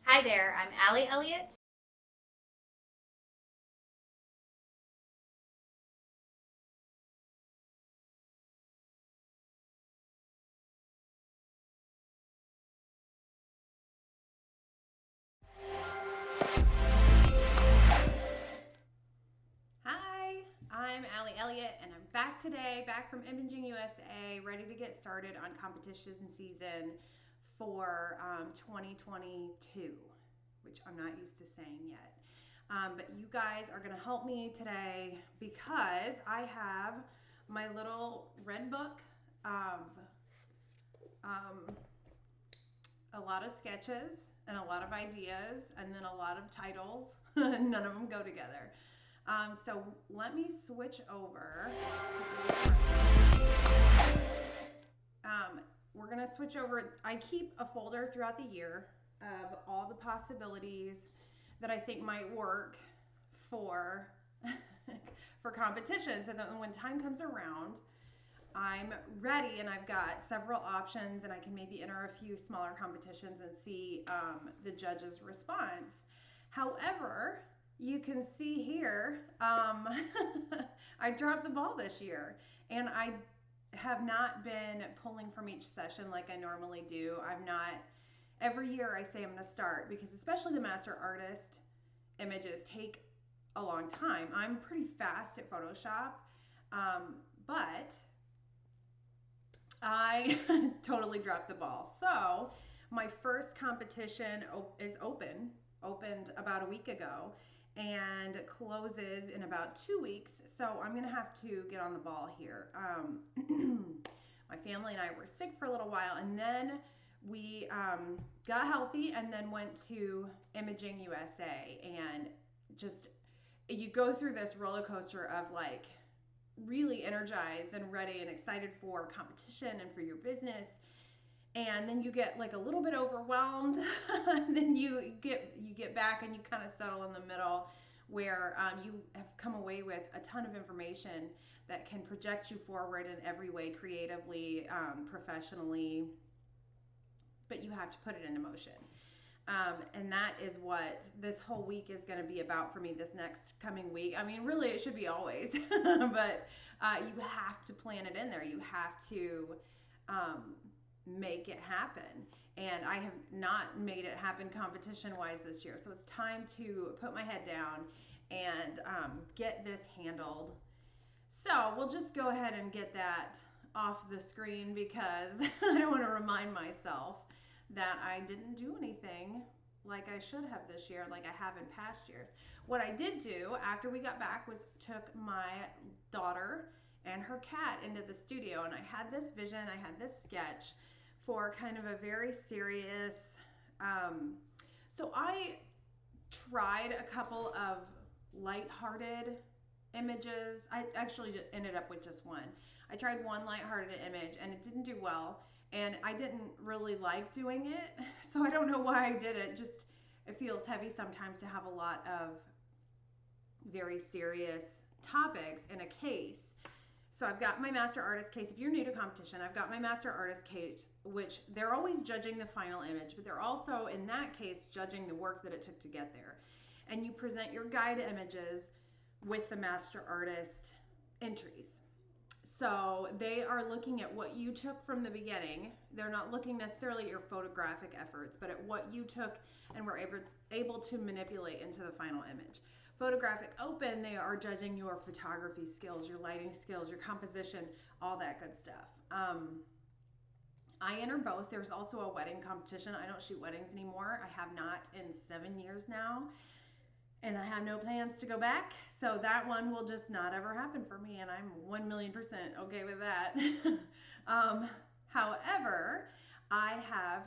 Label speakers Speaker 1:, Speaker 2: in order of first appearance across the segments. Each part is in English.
Speaker 1: Hi there, I'm Allie Elliott.
Speaker 2: Hi, I'm Allie Elliott, and I'm back today, back from Imaging USA, ready to get started on competition season for 2022, which I'm not used to saying yet. But you guys are going to help me today because I have my little red book of um, a lot of sketches and a lot of ideas, and then a lot of titles. None of them go together. So let me switch over. We're going to switch over. I keep a folder throughout the year of all the possibilities that I think might work for for competitions, and then when time comes around, I'm ready and I've got several options, and I can maybe enter a few smaller competitions and see the judges' response. However, you can see here, I dropped the ball this year, and I have not been pulling from each session like I normally do. I'm not, every year I say I'm going to start because, especially the master artist images, take a long time. I'm pretty fast at Photoshop, but I totally dropped the ball. So my first competition is opened about a week ago, and closes in about 2 weeks. So I'm gonna have to get on the ball here. My family and I were sick for a little while, and then we got healthy, and then went to Imaging USA, and just you go through this roller coaster of like really energized and ready and excited for competition and for your business, and then you get like a little bit overwhelmed and then you get back and you kind of settle in the middle, where you have come away with a ton of information that can project you forward in every way, creatively, professionally, but you have to put it into motion. And that is what this whole week is going to be about for me, this next coming week. I mean, really, it should be always, but you have to plan it in there. You have to um, make it happen. And I have not made it happen competition wise this year. So it's time to put my head down and get this handled. So we'll just go ahead and get that off the screen because I don't want to remind myself that I didn't do anything like I should have this year, like I have in past years. What I did do after we got back was took my daughter and her cat into the studio, and I had this vision, I had this sketch for kind of a very serious. Um, so I tried a couple of lighthearted images. I actually just ended up with just one. I tried one lighthearted image and it didn't do well, and I didn't really like doing it. So I don't know why I did it. Just it feels heavy sometimes to have a lot of very serious topics in a case. So I've got my master artist case. If you're new to competition, I've got my master artist case, which they're always judging the final image, but they're also in that case judging the work that it took to get there. And you present your guide images with the master artist entries. So they are looking at what you took from the beginning. They're not looking necessarily at your photographic efforts, but at what you took and were able to manipulate into the final image. Photographic open, they are judging your photography skills, your lighting skills, your composition, all that good stuff. I enter both. There's also a wedding competition. I don't shoot weddings anymore. I have not in 7 years now, and I have no plans to go back. So that one will just not ever happen for me, and I'm 1,000,000% okay with that. um, However, I have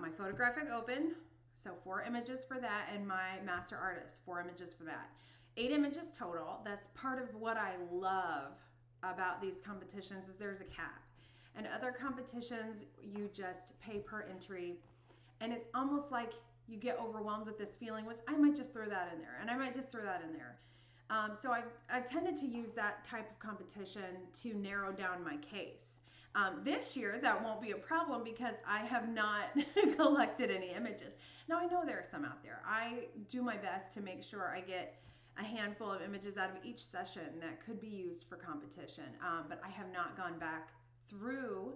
Speaker 2: my photographic open, so 4 images for that, and my master artist, 4 images for that. 8 images total. That's part of what I love about these competitions is there's a cap. And other competitions, you just pay per entry, and it's almost like you get overwhelmed with this feeling, which I might just throw that in there, and I might just throw that in there. So I've tended to use that type of competition to narrow down my case. This year, that won't be a problem because I have not collected any images. Now, I know there are some out there. I do my best to make sure I get a handful of images out of each session that could be used for competition, but I have not gone back through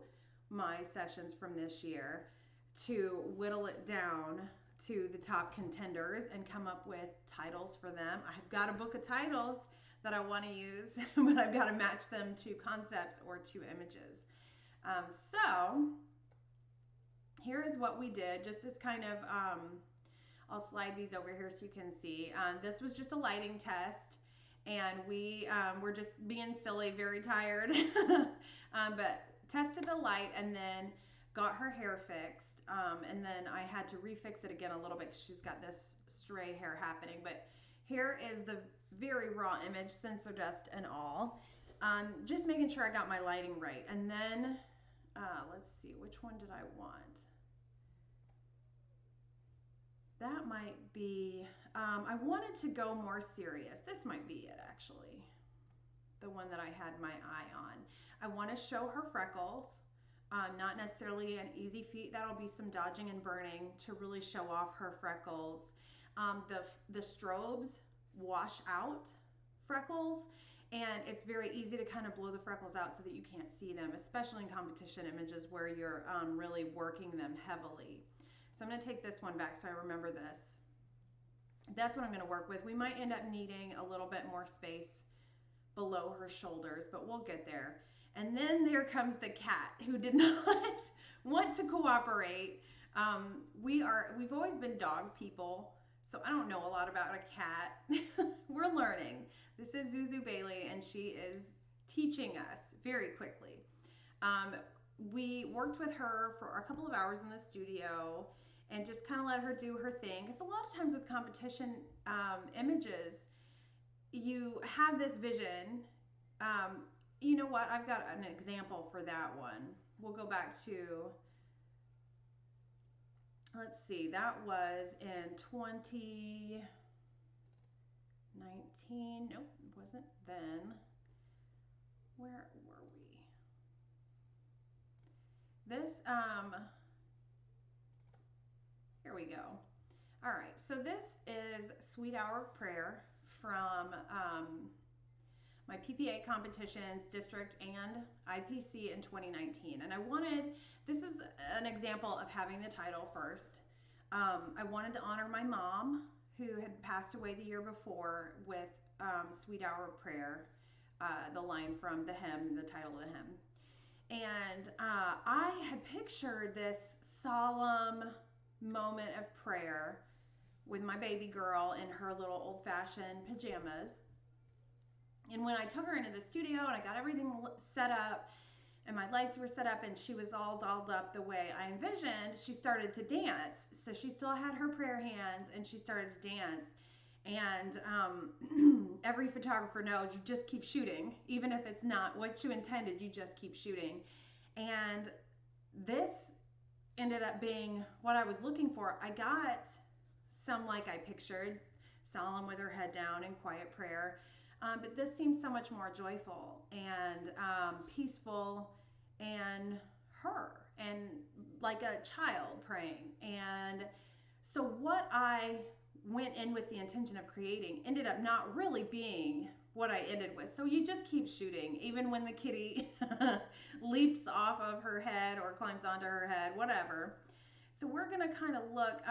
Speaker 2: my sessions from this year to whittle it down to the top contenders and come up with titles for them. I've got a book of titles that I want to use, but I've got to match them to concepts or to images. So here is what we did, just as kind of, I'll slide these over here so you can see. This was just a lighting test, and we were just being silly, very tired, but tested the light and then got her hair fixed. And then I had to refix it again a little bit. She's got this stray hair happening, but here is the very raw image, sensor dust and all. Just making sure I got my lighting right. And then let's see, which one did I want? That might be, I wanted to go more serious. This might be it, actually. The one that I had my eye on. I want to show her freckles. Not necessarily an easy feat. That'll be some dodging and burning to really show off her freckles. The strobes wash out freckles, and it's very easy to kind of blow the freckles out so that you can't see them, especially in competition images where you're really working them heavily. So I'm going to take this one back so I remember this. That's what I'm going to work with. We might end up needing a little bit more space below her shoulders, but we'll get there. And then there comes the cat, who did not want to cooperate. We've always been dog people, so I don't know a lot about a cat. We're learning. This is Zuzu Bailey, and she is teaching us very quickly. We worked with her for a couple of hours in the studio and just kind of let her do her thing. Because a lot of times with competition images, you have this vision. You know what? I've got an example for that one. We'll go back to, let's see, that was in 2019. Nope, it wasn't then. Where were we? This, here we go. All right, so this is Sweet Hour of Prayer from my PPA competitions, district and IPC in 2019. And this is an example of having the title first. I wanted to honor my mom, who had passed away the year before, with Sweet Hour of Prayer, the line from the hymn, the title of the hymn. And I had pictured this solemn moment of prayer with my baby girl in her little old-fashioned pajamas. And when I took her into the studio and I got everything set up and my lights were set up and she was all dolled up the way I envisioned, she started to dance. So she still had her prayer hands and she started to dance. And every photographer knows you just keep shooting. Even if it's not what you intended, you just keep shooting. And this ended up being what I was looking for. I got some like I pictured, solemn with her head down in quiet prayer. But this seems so much more joyful and peaceful and her and like a child praying. And so what I went in with the intention of creating ended up not really being what I ended with. So you just keep shooting, even when the kitty leaps off of her head or climbs onto her head, whatever. So we're gonna kind of look,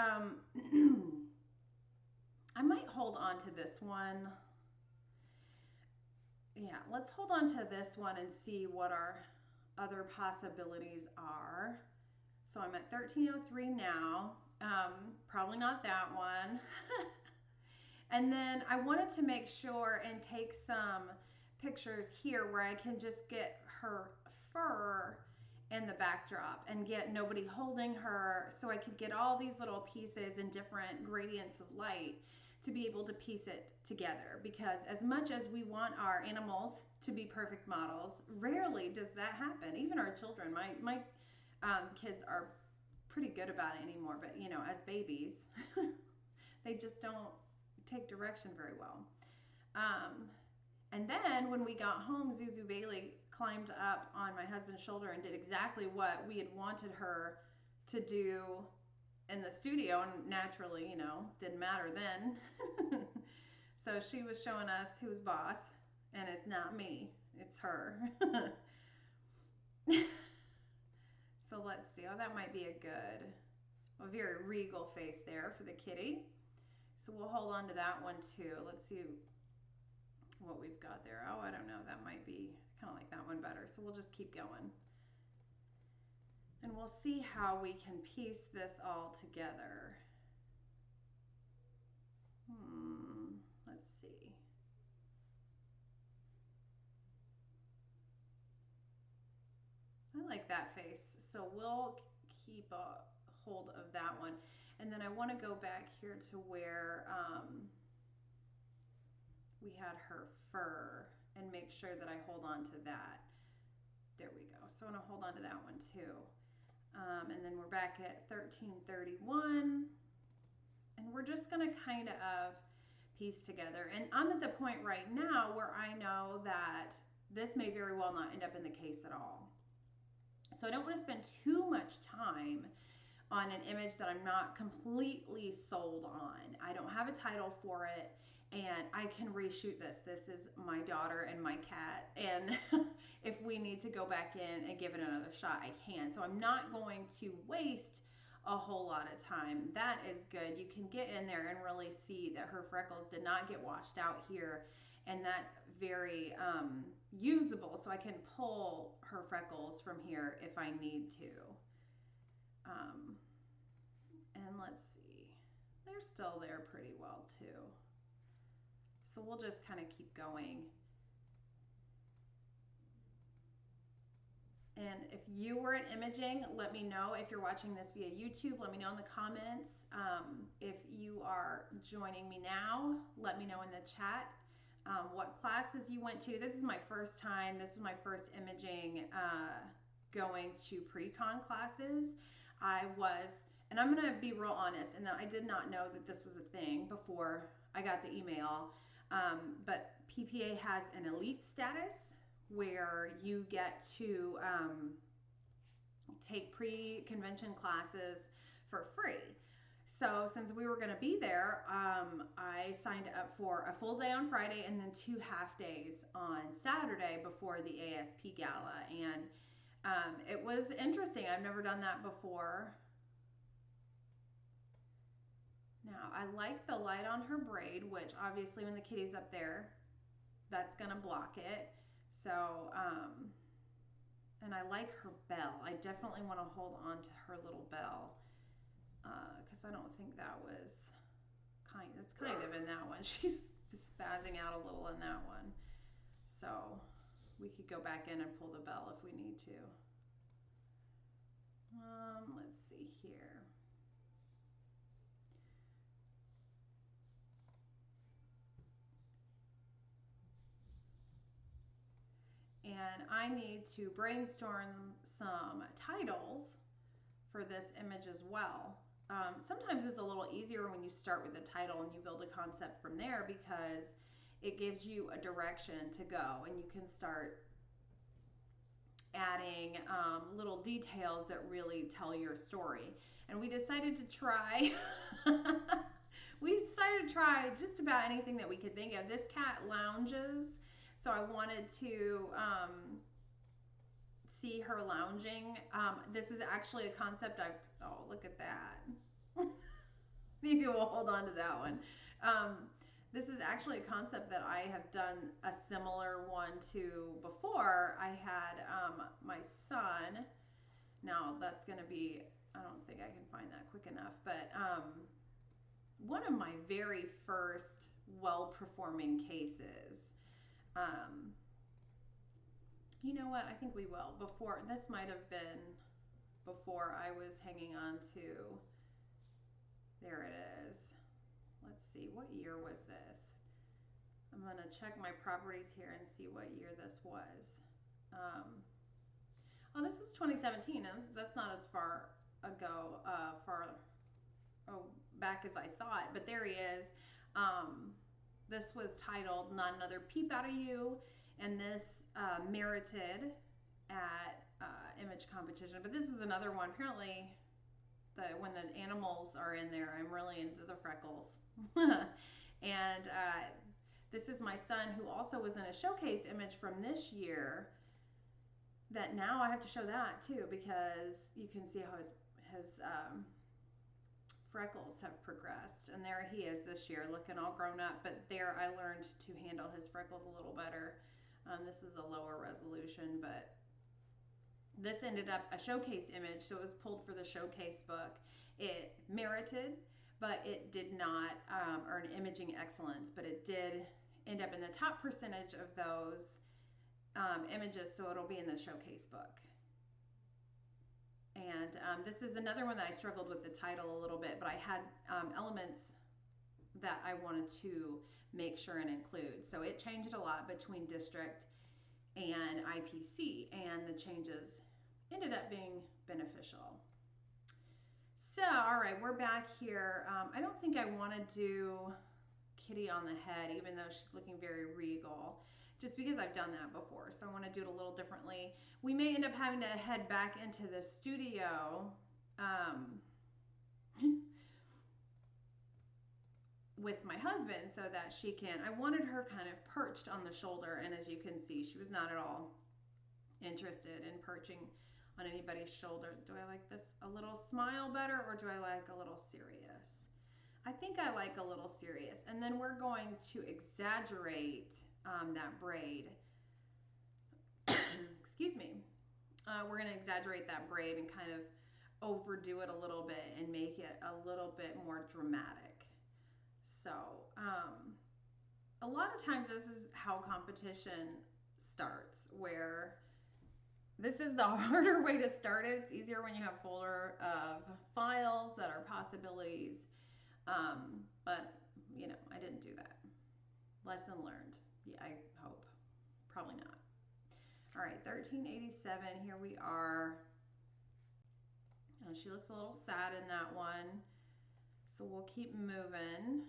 Speaker 2: I might hold on to this one. Yeah, let's hold on to this one and see what our other possibilities are. So I'm at 1303 now. Probably not that one. And then I wanted to make sure and take some pictures here where I can just get her fur in the backdrop and get nobody holding her, so I could get all these little pieces and different gradients of light to be able to piece it together. Because as much as we want our animals to be perfect models, rarely does that happen. Even our children, my kids are pretty good about it anymore, but you know, as babies, they just don't take direction very well. And then when we got home, Zuzu Bailey climbed up on my husband's shoulder and did exactly what we had wanted her to do in the studio, and naturally, didn't matter then. So she was showing us who's boss, and it's not me, it's her. So let's see. Oh, that might be a very regal face there for the kitty. So we'll hold on to that one too. Let's see what we've got there. Oh, I don't know. That might be kind of like that one better. So we'll just keep going. And we'll see how we can piece this all together. Let's see. I like that face. So we'll keep a hold of that one. And then I want to go back here to where we had her fur and make sure that I hold on to that. There we go. So I want to hold on to that one too. And then we're back at 1331. And we're just going to kind of piece together. And I'm at the point right now where I know that this may very well not end up in the case at all. So I don't want to spend too much time on an image that I'm not completely sold on. I don't have a title for it, and I can reshoot this. This is my daughter and my cat, and if we need to go back in and give it another shot, I can. So I'm not going to waste a whole lot of time. That is good. You can get in there and really see that her freckles did not get washed out here, and that's very usable. So I can pull her freckles from here if I need to. And let's see, they're still there pretty well too. So we'll just kind of keep going. And if you were at imaging, let me know. If you're watching this via YouTube, let me know in the comments. If you are joining me now, let me know in the chat what classes you went to. This is my first time. This was my first imaging going to pre-con classes. And I'm going to be real honest, and that I did not know that this was a thing before I got the email. But PPA has an elite status where you get to take pre-convention classes for free. So since we were going to be there, I signed up for a full day on Friday and then 2 half days on Saturday before the ASP gala. And it was interesting. I've never done that before. Now, I like the light on her braid, which obviously when the kitty's up there, that's going to block it. So, and I like her bell. I definitely want to hold on to her little bell because I don't think that was it's kind of in that one. She's spazzing out a little in that one. So we could go back in and pull the bell if we need to. Let's see here. And I need to brainstorm some titles for this image as well. Sometimes it's a little easier when you start with the title and you build a concept from there because it gives you a direction to go and you can start adding little details that really tell your story. And we decided to try just about anything that we could think of. This cat lounges, so I wanted to see her lounging. This is actually a concept oh, look at that. Maybe we'll hold on to that one. This is actually a concept that I have done a similar one to before. I had my son. Now that's going to be, I don't think I can find that quick enough, but one of my very first well-performing cases. You know what? I think we will. This might have been before I was hanging on to, there it is. Let's see, what year was this? I'm going to check my properties here and see what year this was. Oh, this is 2017. That's not as far ago, back as I thought, but there he is. This was titled Not Another Peep Out of You, and this merited at image competition, but this was another one. Apparently, when the animals are in there, I'm really into the freckles. And this is my son, who also was in a showcase image from this year. That now I have to show that too, because you can see how his freckles have progressed. And there he is this year, looking all grown up. But there, I learned to handle his freckles a little better. This is a lower resolution, but this ended up a showcase image, so it was pulled for the showcase book. It merited, but it did not earn imaging excellence, but it did end up in the top percentage of those images, so it'll be in the showcase book. And this is another one that I struggled with the title a little bit, but I had elements that I wanted to make sure and include. So it changed a lot between district and IPC, and the changes ended up being beneficial. So, all right, we're back here. I don't think I want to do Kitty on the head, even though she's looking very regal, just because I've done that before. So I want to do it a little differently. We may end up having to head back into the studio with my husband so that she can, I wanted her kind of perched on the shoulder, and as you can see, she was not at all interested in perching on anybody's shoulder. Do I like this a little smile better, or do I like a little serious? I think I like a little serious. And then we're going to exaggerate that braid. Excuse me. We're going to exaggerate that braid and kind of overdo it a little bit and make it a little bit more dramatic. So a lot of times this is how competition starts, where this is the harder way to start it. It's easier when you have a folder of files that are possibilities. But, you know, I didn't do that. Lesson learned. Yeah, I hope. Probably not. All right, 1387. Here we are. She looks a little sad in that one. So we'll keep moving.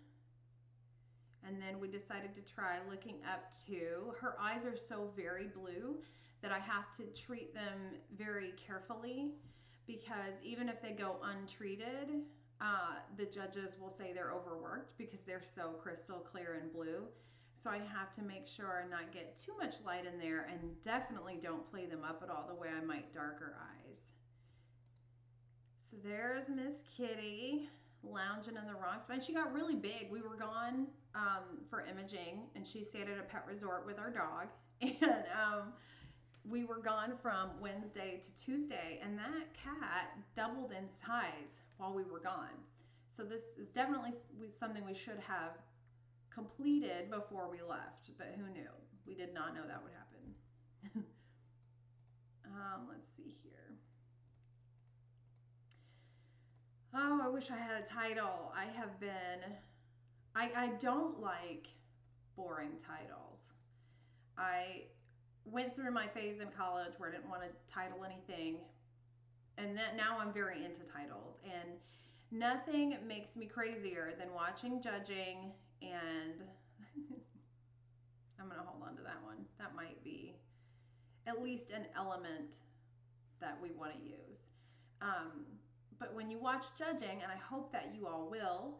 Speaker 2: And then we decided to try looking up to, her eyes are so very blue that I have to treat them very carefully, because even if they go untreated, the judges will say they're overworked because they're so crystal clear and blue. So I have to make sure and not get too much light in there, and definitely don't play them up at all the way I might darker eyes. So there's Miss Kitty lounging in the wrong spot. She got really big. We were gone for imaging, and she stayed at a pet resort with our dog. And we were gone from Wednesday to Tuesday, and that cat doubled in size while we were gone. So this is definitely something we should have completed before we left, but who knew? We did not know that would happen. Let's see here. Oh, I wish I had a title. I don't like boring titles. I went through my phase in college where I didn't want to title anything, and then now I'm very into titles, and nothing makes me crazier than watching judging, and I'm going to hold on to that one. That might be at least an element that we want to use. But when you watch judging, and I hope that you all will,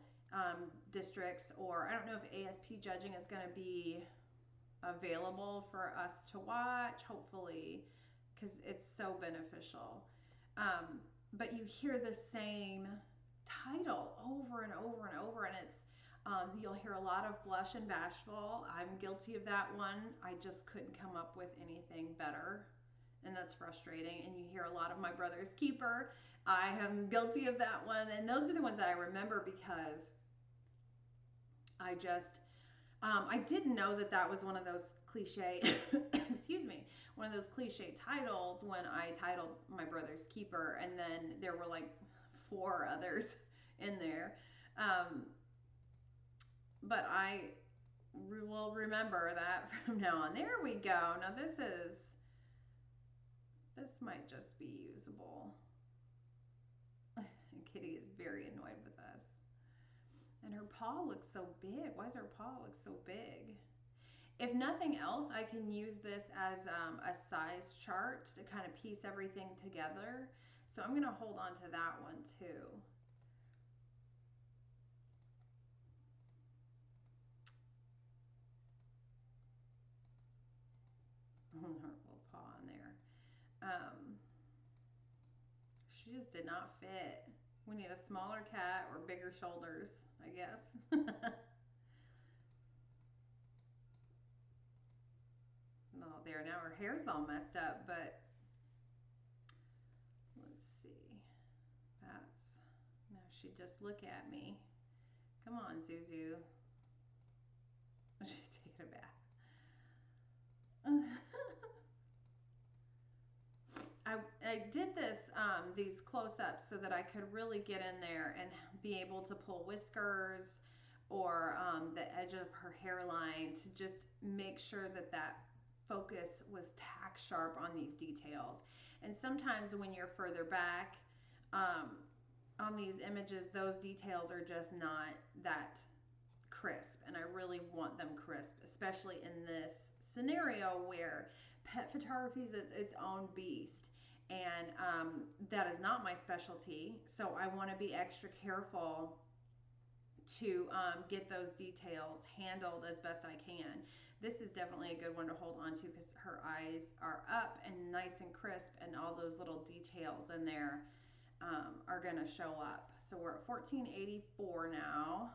Speaker 2: districts, or I don't know if ASP judging is going to be available for us to watch, hopefully, because it's so beneficial. But you hear the same title over and over and over, and it's you'll hear a lot of blush and bashful. I'm guilty of that one. I just couldn't come up with anything better, and that's frustrating. And you hear a lot of my brother's keeper. I am guilty of that one, and those are the ones that I remember because I just I didn't know that that was one of those cliche excuse me, one of those cliche titles when I titled my brother's keeper, and then there were like 4 others in there. But I will remember that from now on. There we go. Now this might just be usable. Kitty is very annoyed with us. And her paw looks so big. Why does her paw look so big? If nothing else, I can use this as a size chart to kind of piece everything together. So I'm going to hold on to that one too. Her little paw in there. She just did not fit. We need a smaller cat or bigger shoulders, I guess. Oh, there, now her hair's all messed up, but let's see. That's, now she just look at me. Come on, Zuzu. She's taking a bath. I did this, these close-ups so that I could really get in there and be able to pull whiskers or the edge of her hairline to just make sure that that focus was tack sharp on these details. And sometimes when you're further back on these images, those details are just not that crisp, and I really want them crisp, especially in this scenario where pet photography is its own beast, and that is not my specialty, so I want to be extra careful to get those details handled as best I can. This is definitely a good one to hold on to because her eyes are up and nice and crisp, and all those little details in there are going to show up. So we're at 1484 now.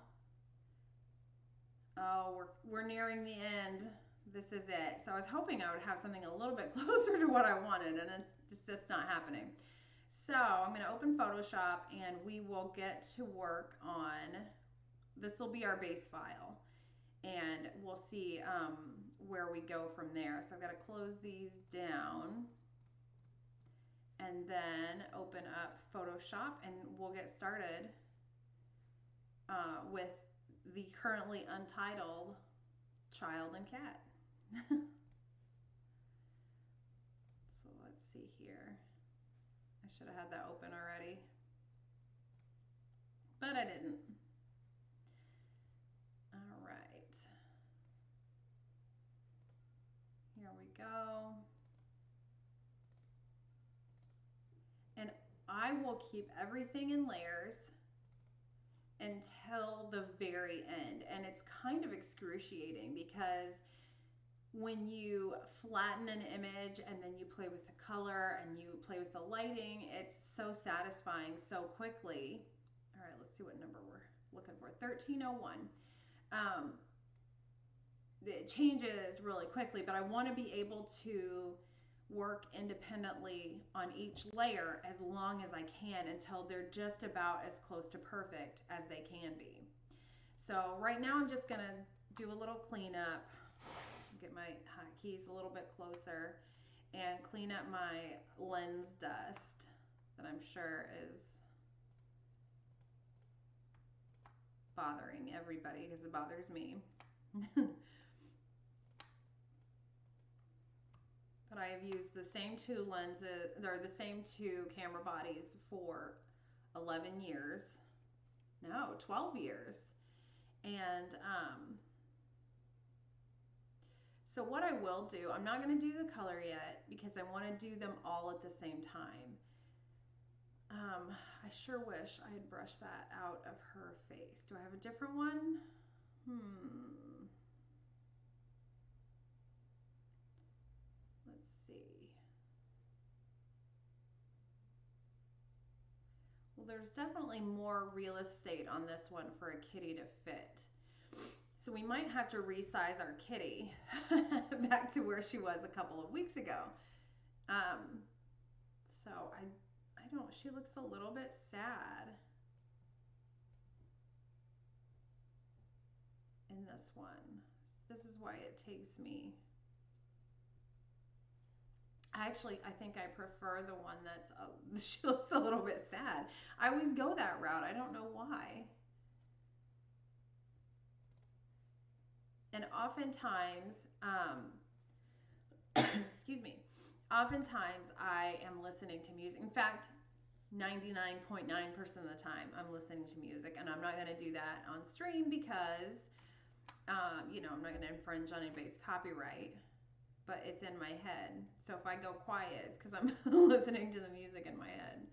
Speaker 2: Oh, we're nearing the end. This is it. So I was hoping I would have something a little bit closer to what I wanted, and it's just not happening. So I'm going to open Photoshop, and we will get to work on, this will be our base file, and we'll see where we go from there. So I've got to close these down and then open up Photoshop, and we'll get started with the currently untitled child and cat. So let's see here. I should have had that open already, but I didn't. All right. Here we go. And I will keep everything in layers until the very end. And it's kind of excruciating because when you flatten an image and then you play with the color and you play with the lighting, it's so satisfying so quickly. All right, let's see what number we're looking for. 1301. It changes really quickly, but I want to be able to work independently on each layer as long as I can until they're just about as close to perfect as they can be. So right now I'm just gonna do a little cleanup, get my hotkeys a little bit closer, and clean up my lens dust that I'm sure is bothering everybody because it bothers me. But I have used the same two lenses, or the same two camera bodies for 11 years. No, 12 years. And so what I will do, I'm not going to do the color yet because I want to do them all at the same time. I sure wish I had brushed that out of her face. Do I have a different one? Let's see. Well, there's definitely more real estate on this one for a kitty to fit. So we might have to resize our kitty back to where she was a couple of weeks ago. So I don't, she looks a little bit sad in this one. This is why it takes me. I think I prefer the one that's, she looks a little bit sad. I always go that route. I don't know why. And oftentimes, excuse me, oftentimes I am listening to music. In fact, 99.9% of the time I'm listening to music, and I'm not going to do that on stream because You know, I'm not going to infringe on anybody's copyright, but it's in my head. So if I go quiet, it's because I'm listening to the music in my head.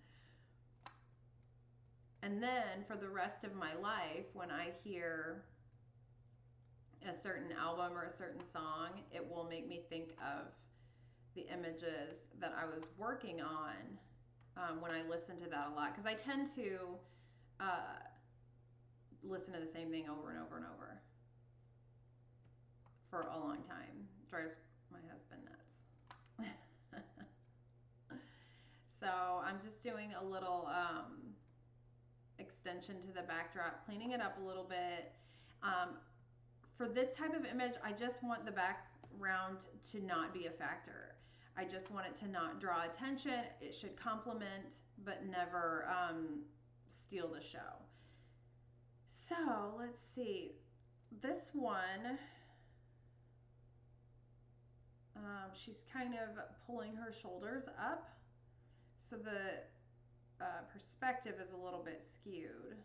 Speaker 2: And then for the rest of my life, when I hear a certain album or a certain song, it will make me think of the images that I was working on when I listen to that a lot. Because I tend to listen to the same thing over and over and over for a long time. Drives my husband nuts. So I'm just doing a little extension to the backdrop, cleaning it up a little bit. For this type of image, I just want the background to not be a factor. I just want it to not draw attention. It should complement, but never steal the show. So let's see. This one, she's kind of pulling her shoulders up. So the perspective is a little bit skewed.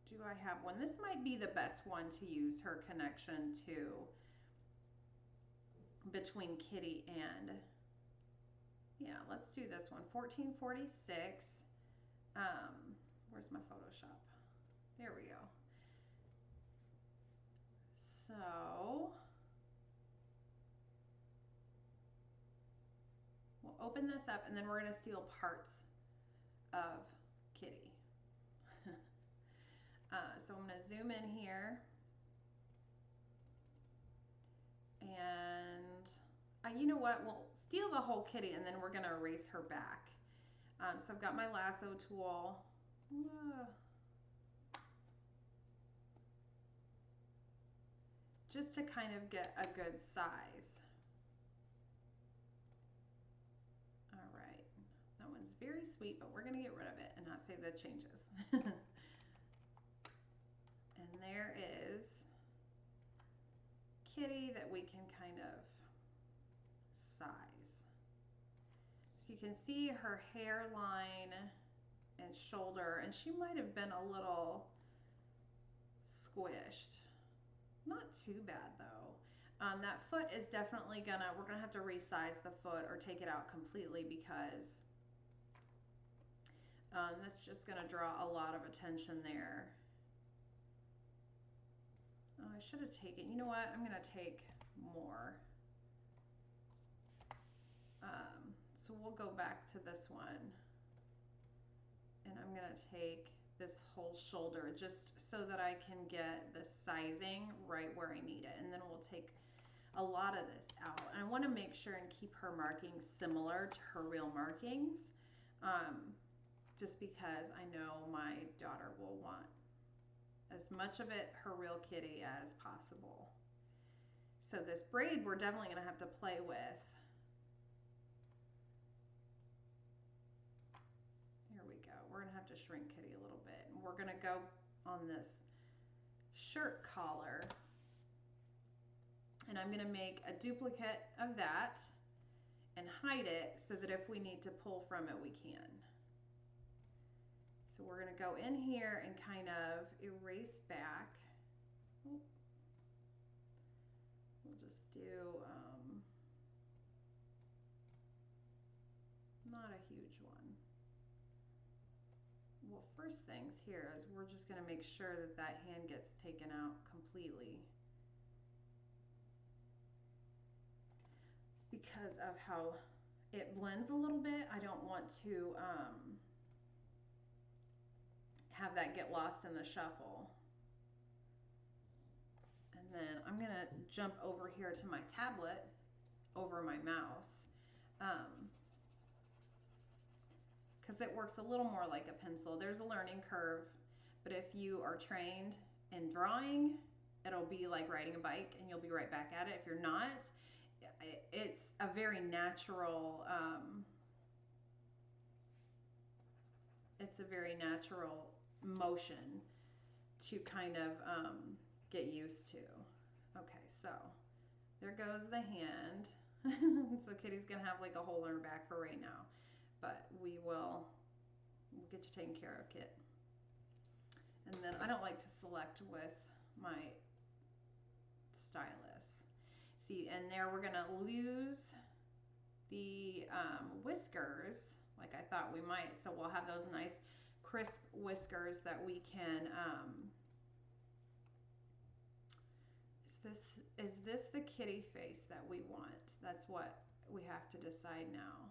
Speaker 2: Do I have one? This might be the best one to use her connection to between Kitty and, yeah, let's do this one. 1446. Where's my Photoshop? There we go. So we'll open this up and then we're going to steal parts of Kitty. So I'm going to zoom in here, and you know what, we'll steal the whole Kitty and then we're going to erase her back. So I've got my lasso tool. Just to kind of get a good size. All right, that one's very sweet, but we're going to get rid of it and not save the changes. And there is Kitty that we can kind of size. So you can see her hairline and shoulder, and she might have been a little squished. Not too bad though. That foot is definitely we're gonna have to resize the foot or take it out completely because that's just gonna draw a lot of attention there. Oh, I should have taken, you know what, I'm gonna take more. So we'll go back to this one and I'm gonna take this whole shoulder just so that I can get the sizing right where I need it, and then we'll take a lot of this out. And I want to make sure and keep her markings similar to her real markings, just because I know my daughter will want as much of it her real Kitty as possible. So this braid we're definitely going to have to play with. Here we go. We're going to have to shrink Kitty a little bit. And we're going to go on this shirt collar, and I'm going to make a duplicate of that and hide it so that if we need to pull from it, we can. So we're going to go in here and kind of erase back. We'll just do not a huge one. Well, first things here is we're just going to make sure that that hand gets taken out completely, because of how it blends a little bit. I don't want to have that get lost in the shuffle. And then I'm going to jump over here to my tablet over my mouse, because it works a little more like a pencil. There's a learning curve, but if you are trained in drawing, it'll be like riding a bike and you'll be right back at it. If you're not, it's a very natural, motion to kind of get used to. Okay, so there goes the hand. So Kitty's gonna have like a hole in her back for right now, but we'll get you taken care of, Kit. And then I don't like to select with my stylus. See, and there we're gonna lose the whiskers like I thought we might. So we'll have those nice crisp whiskers that we can, is this the kitty face that we want? That's what we have to decide now.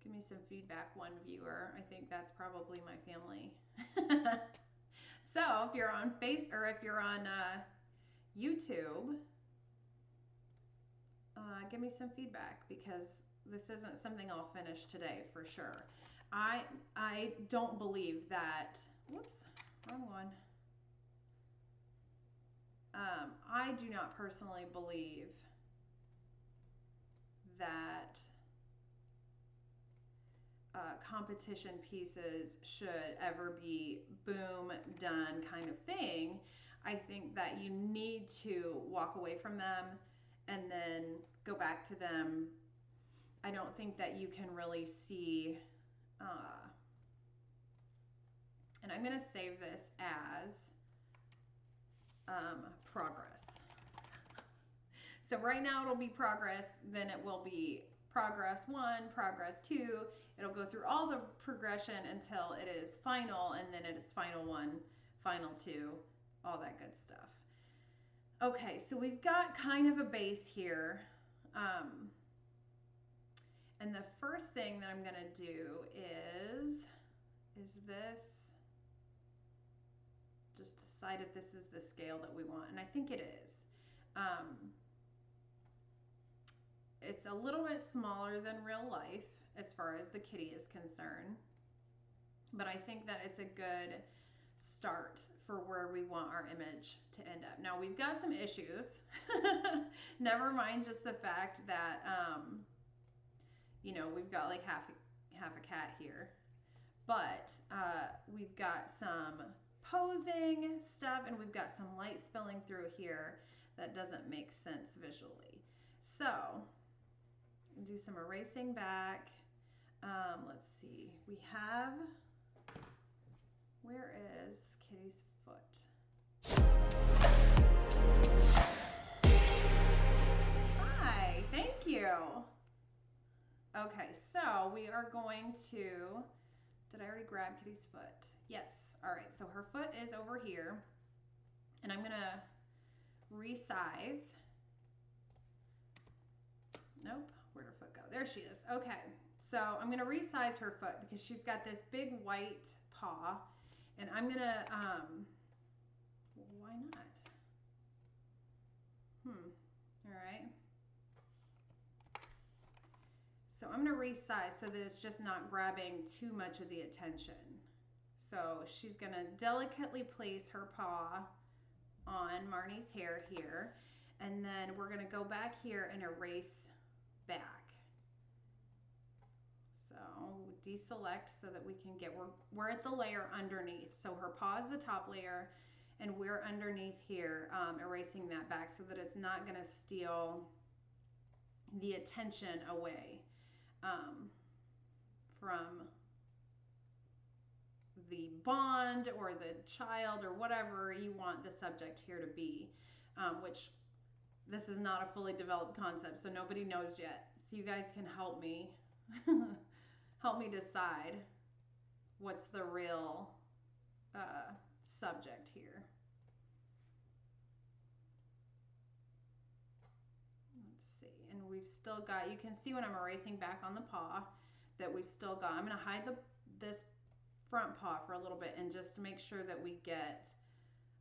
Speaker 2: Give me some feedback, one viewer. I think that's probably my family. So if you're on if you're on YouTube, give me some feedback, because this isn't something I'll finish today for sure. I don't believe that, whoops, wrong one. I do not personally believe that competition pieces should ever be boom, done kind of thing. I think that you need to walk away from them and then go back to them. I don't think that you can really see, and I'm going to save this as progress. So right now it'll be progress, then it will be progress 1, progress 2. It'll go through all the progression until it is final, and then it is final 1, final 2, all that good stuff. Okay, so we've got kind of a base here. And the first thing that I'm gonna do is this, just decide if this is the scale that we want, and I think it is. It's a little bit smaller than real life as far as the kitty is concerned, but I think that it's a good start for where we want our image to end up. Now we've got some issues. Never mind just the fact that, you know, we've got like half a cat here, but we've got some posing stuff, and we've got some light spilling through here that doesn't make sense visually. So do some erasing back. Let's see, we have, where is Kitty's foot? Hi, thank you. Okay, so we are going to, did I already grab Kitty's foot? Yes. All right, so her foot is over here, and I'm gonna resize. Nope, where'd her foot go? There she is. Okay, so I'm gonna resize her foot because she's got this big white paw, and I'm gonna, why not? All right. So I'm gonna resize so that it's just not grabbing too much of the attention. So she's gonna delicately place her paw on Marnie's hair here, and then we're gonna go back here and erase back. So deselect so that we can get, we're at the layer underneath. So her paw is the top layer, and we're underneath here, erasing that back so that it's not gonna steal the attention away from the bond or the child or whatever you want the subject here to be, which this is not a fully developed concept, so nobody knows yet. So you guys can help me help me decide what's the real subject here. Let's see, and we've still got, you can see when I'm erasing back on the paw that we've still got, I'm gonna hide this front paw for a little bit and just make sure that we get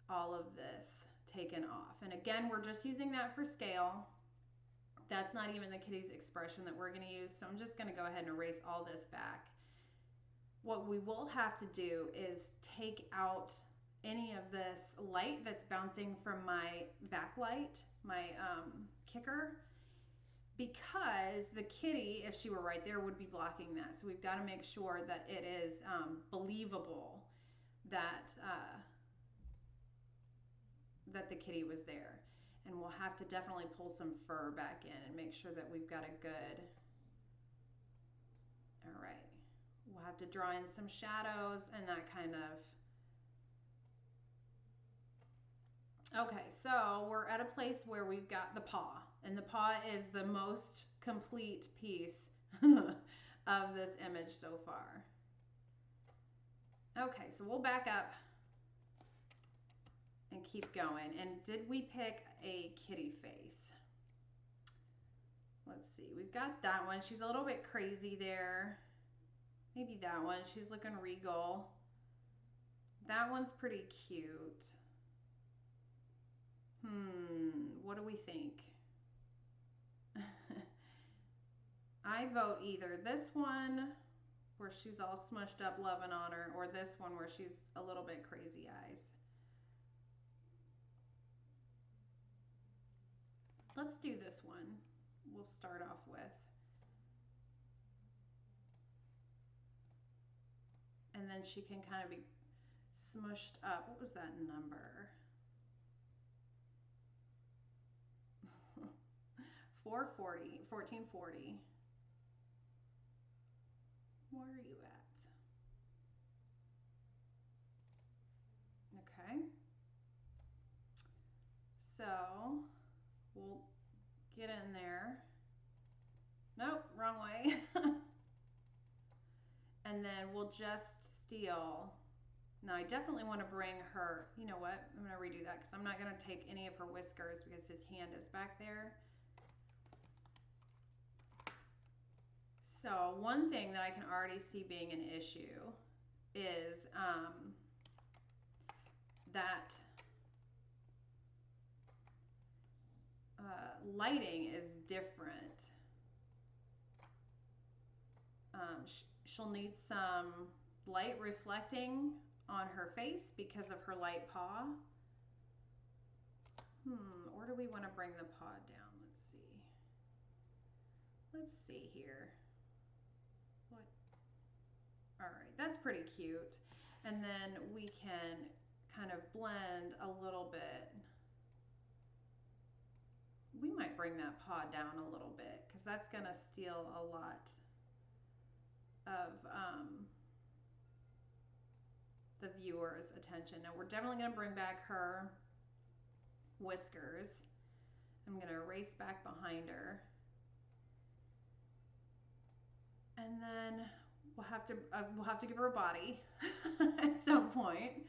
Speaker 2: all of this taken off. And again, we're just using that for scale. That's not even the kitty's expression that we're going to use, so I'm just going to go ahead and erase all this back. What we will have to do is take out any of this light that's bouncing from my backlight, my kicker, because the kitty, if she were right there, would be blocking that. So we've got to make sure that it is believable that that the kitty was there. And we'll have to definitely pull some fur back in and make sure that we've got a good, all right. We'll have to draw in some shadows and that kind of Okay, so we're at a place where we've got the paw, and the paw is the most complete piece of this image so far. Okay, so we'll back up and keep going. And did we pick a kitty face? Let's see, we've got that one. She's a little bit crazy there. Maybe that one, she's looking regal. That one's pretty cute. What do we think? I vote either this one where she's all smushed up loving on her, or this one where she's a little bit crazy eyes. Let's do this one. We'll start off with. And then she can kind of be smushed up. What was that number? 440, 1440. Where are you at? Okay. So we'll get in there. Nope, wrong way. And then we'll just steal. Now I definitely want to bring her, you know what? I'm going to redo that because I'm not going to take any of her whiskers because his hand is back there. So one thing that I can already see being an issue is that lighting is different. She'll need some light reflecting on her face because of her light paw. Or do we want to bring the paw down? Let's see. Let's see here. What? All right, that's pretty cute. And then we can kind of blend a little bit. We might bring that paw down a little bit because that's going to steal a lot of the viewer's attention. Now we're definitely going to bring back her whiskers. I'm going to erase back behind her. And then we'll have to give her a body at some point.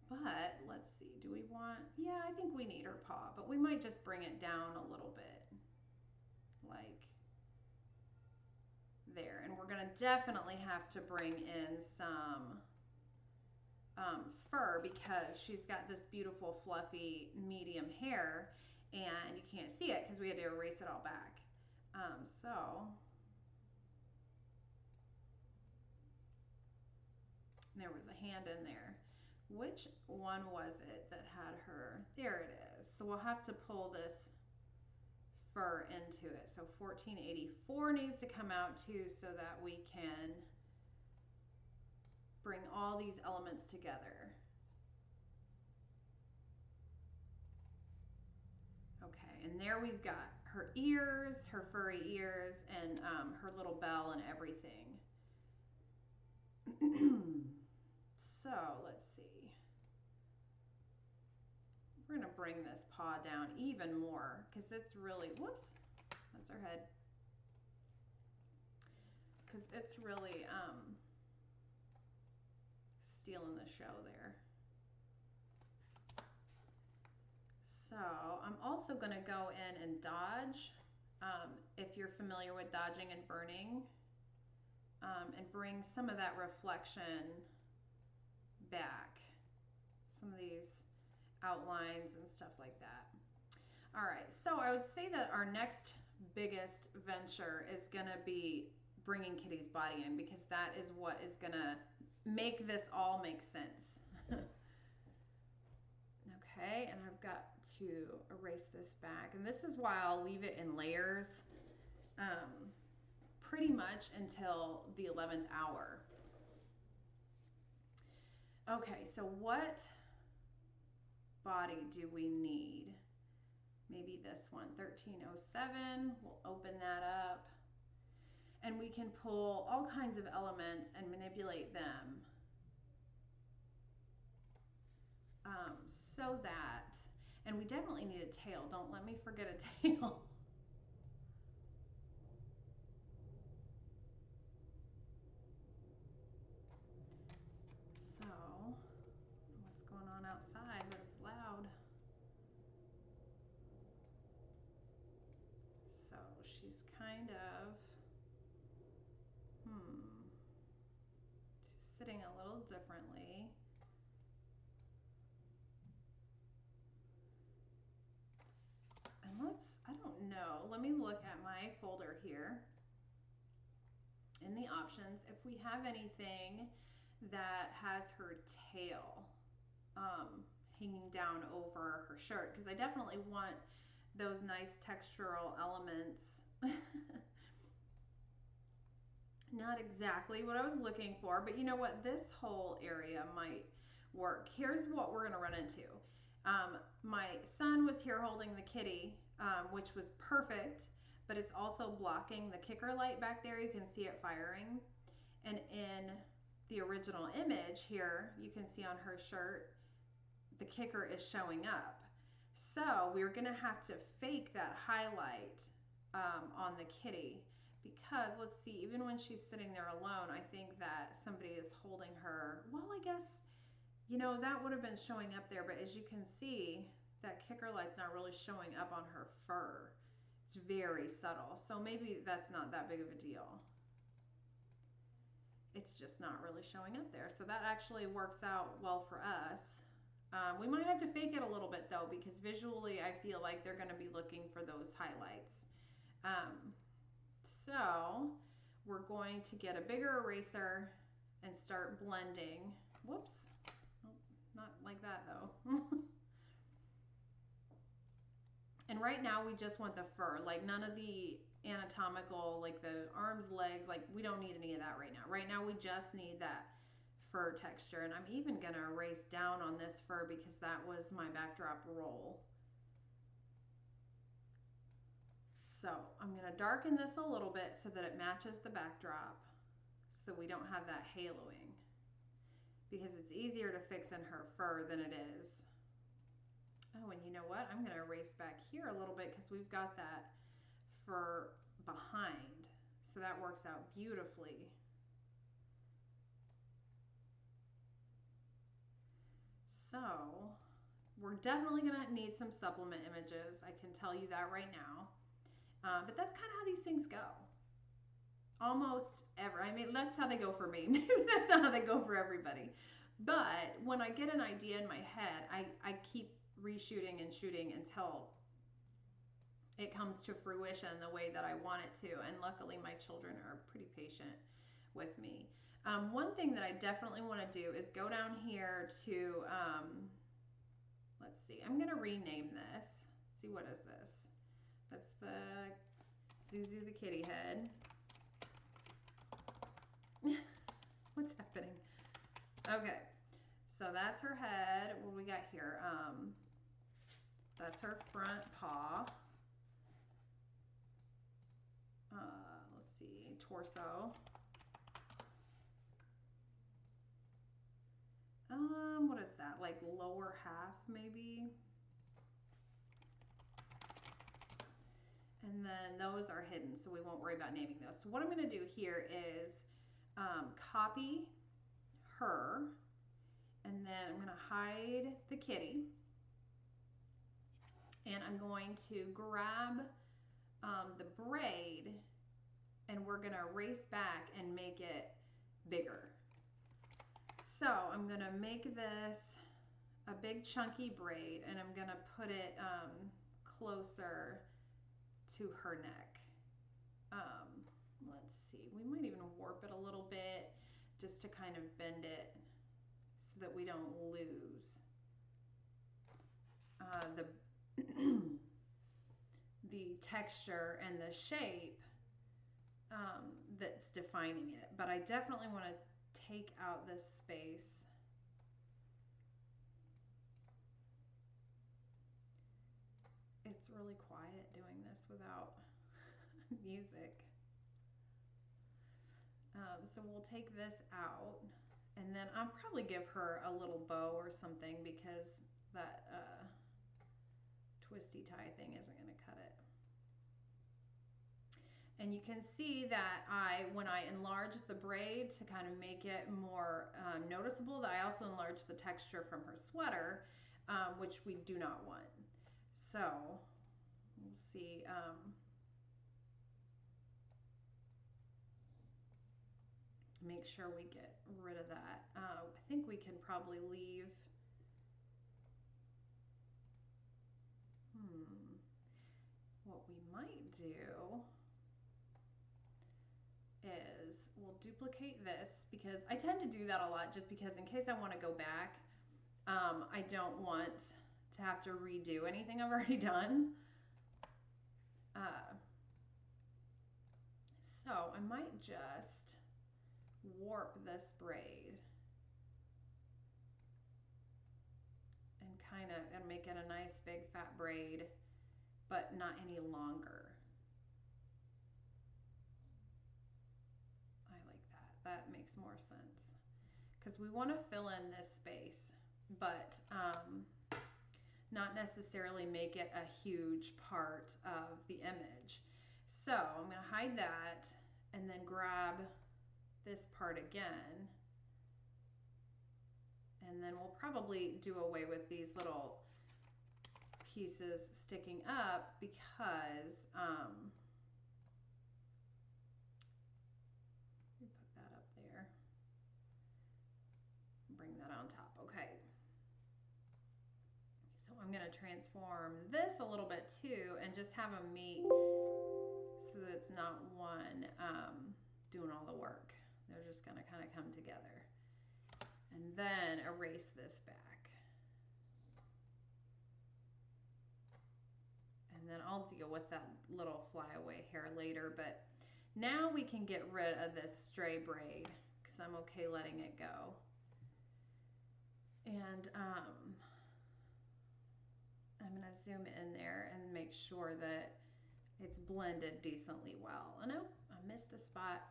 Speaker 2: But let's see, do we want, yeah, I think we need her paw, but we might just bring it down a little bit, like there. And we're gonna definitely have to bring in some fur because she's got this beautiful fluffy medium hair and you can't see it because we had to erase it all back. So there was a hand in there. Which one was it that had her? There it is. So we'll have to pull this fur into it. So 1484 needs to come out too so that we can bring all these elements together. Okay, and there we've got her ears, her furry ears, and her little bell and everything. So let's see. We're gonna bring this paw down even more because it's really, whoops, that's her head. Because it's really stealing the show there. So I'm also gonna go in and dodge, if you're familiar with dodging and burning, and bring some of that reflection back. Some of these outlines and stuff like that. All right, so I would say that our next biggest venture is gonna be bringing Kitty's body in because that is what is gonna make this all make sense. Okay, and I've got to erase this back. And this is why I'll leave it in layers pretty much until the 11th hour. Okay, so what body do we need? Maybe this one, 1307. We'll open that up. And we can pull all kinds of elements and manipulate them. so that, and we definitely need a tail. Don't let me forget a tail. So, what's going on outside, but it's loud. So she's kind of, she's sitting a little differently. And I don't know, let me look at my folder here in the options if we have anything that has her tail hanging down over her shirt, because I definitely want those nice textural elements. Not exactly what I was looking for, but you know what? This whole area might work. Here's what we're going to run into. My son was here holding the kitty, which was perfect, but it's also blocking the kicker light back there. You can see it firing. And in the original image here, you can see on her shirt, the kicker is showing up. So we're going to have to fake that highlight on the kitty, because let's see, even when she's sitting there alone, I think that somebody is holding her. Well, I guess, you know, that would have been showing up there, but as you can see, that kicker light's not really showing up on her fur. It's very subtle. So maybe that's not that big of a deal. It's just not really showing up there. So that actually works out well for us. We might have to fake it a little bit though, because visually I feel like they're going to be looking for those highlights. So we're going to get a bigger eraser and start blending. Whoops, oh, not like that though. And right now we just want the fur, like none of the anatomical, like the arms, legs, like we don't need any of that right now. Right now we just need that fur texture, and I'm even gonna erase down on this fur because that was my backdrop roll. So I'm gonna darken this a little bit so that it matches the backdrop, so that we don't have that haloing, because it's easier to fix in her fur than it is. Oh, and you know what? I'm gonna erase back here a little bit because we've got that fur behind, so that works out beautifully. So we're definitely gonna need some supplement images. I can tell you that right now. But that's kind of how these things go. Almost ever. I mean, that's how they go for me. Maybe that's not how they go for everybody. But when I get an idea in my head, I keep reshooting and shooting until it comes to fruition the way that I want it to. And luckily, my children are pretty patient with me. One thing that I definitely want to do is go down here to, let's see, I'm going to rename this. See, what is this? That's the Zuzu the kitty head. What's happening? Okay, so that's her head. What do we got here? That's her front paw. Let's see, torso. What is that? Like lower half, maybe? And then those are hidden, so we won't worry about naming those. So what I'm going to do here is copy her, and then I'm going to hide the kitty, and I'm going to grab the braid, and we're going to erase back and make it bigger. So I'm going to make this a big chunky braid, and I'm going to put it closer to her neck. Let's see, we might even warp it a little bit just to kind of bend it so that we don't lose the texture and the shape that's defining it. But I definitely want to take out this space. It's really quiet doing this without music. So we'll take this out, And then I'll probably give her a little bow or something because that twisty tie thing isn't going to cut it. And you can see that when I enlarge the braid to kind of make it more noticeable, that I also enlarge the texture from her sweater, which we do not want. So we'll see. Make sure we get rid of that. I think we can probably leave. What we might do is we'll duplicate this because I tend to do that a lot just because in case I want to go back, I don't want to have to redo anything I've already done. So I might just warp this braid and make it a nice big fat braid, but not any longer. I like that. That makes more sense because we want to fill in this space, but not necessarily make it a huge part of the image. So I'm going to hide that and then grab this part again. And then we'll probably do away with these little pieces sticking up because we put that up there. Bring that on top. Okay. So I'm going to transform this a little bit too and just have them meet so that it's not one doing all the work. They're just going to kind of come together. And then erase this back. And then I'll deal with that little flyaway hair later, but now we can get rid of this stray braid because I'm okay letting it go. And I'm going to zoom in there and make sure that it's blended decently well. Oh no, I missed a spot.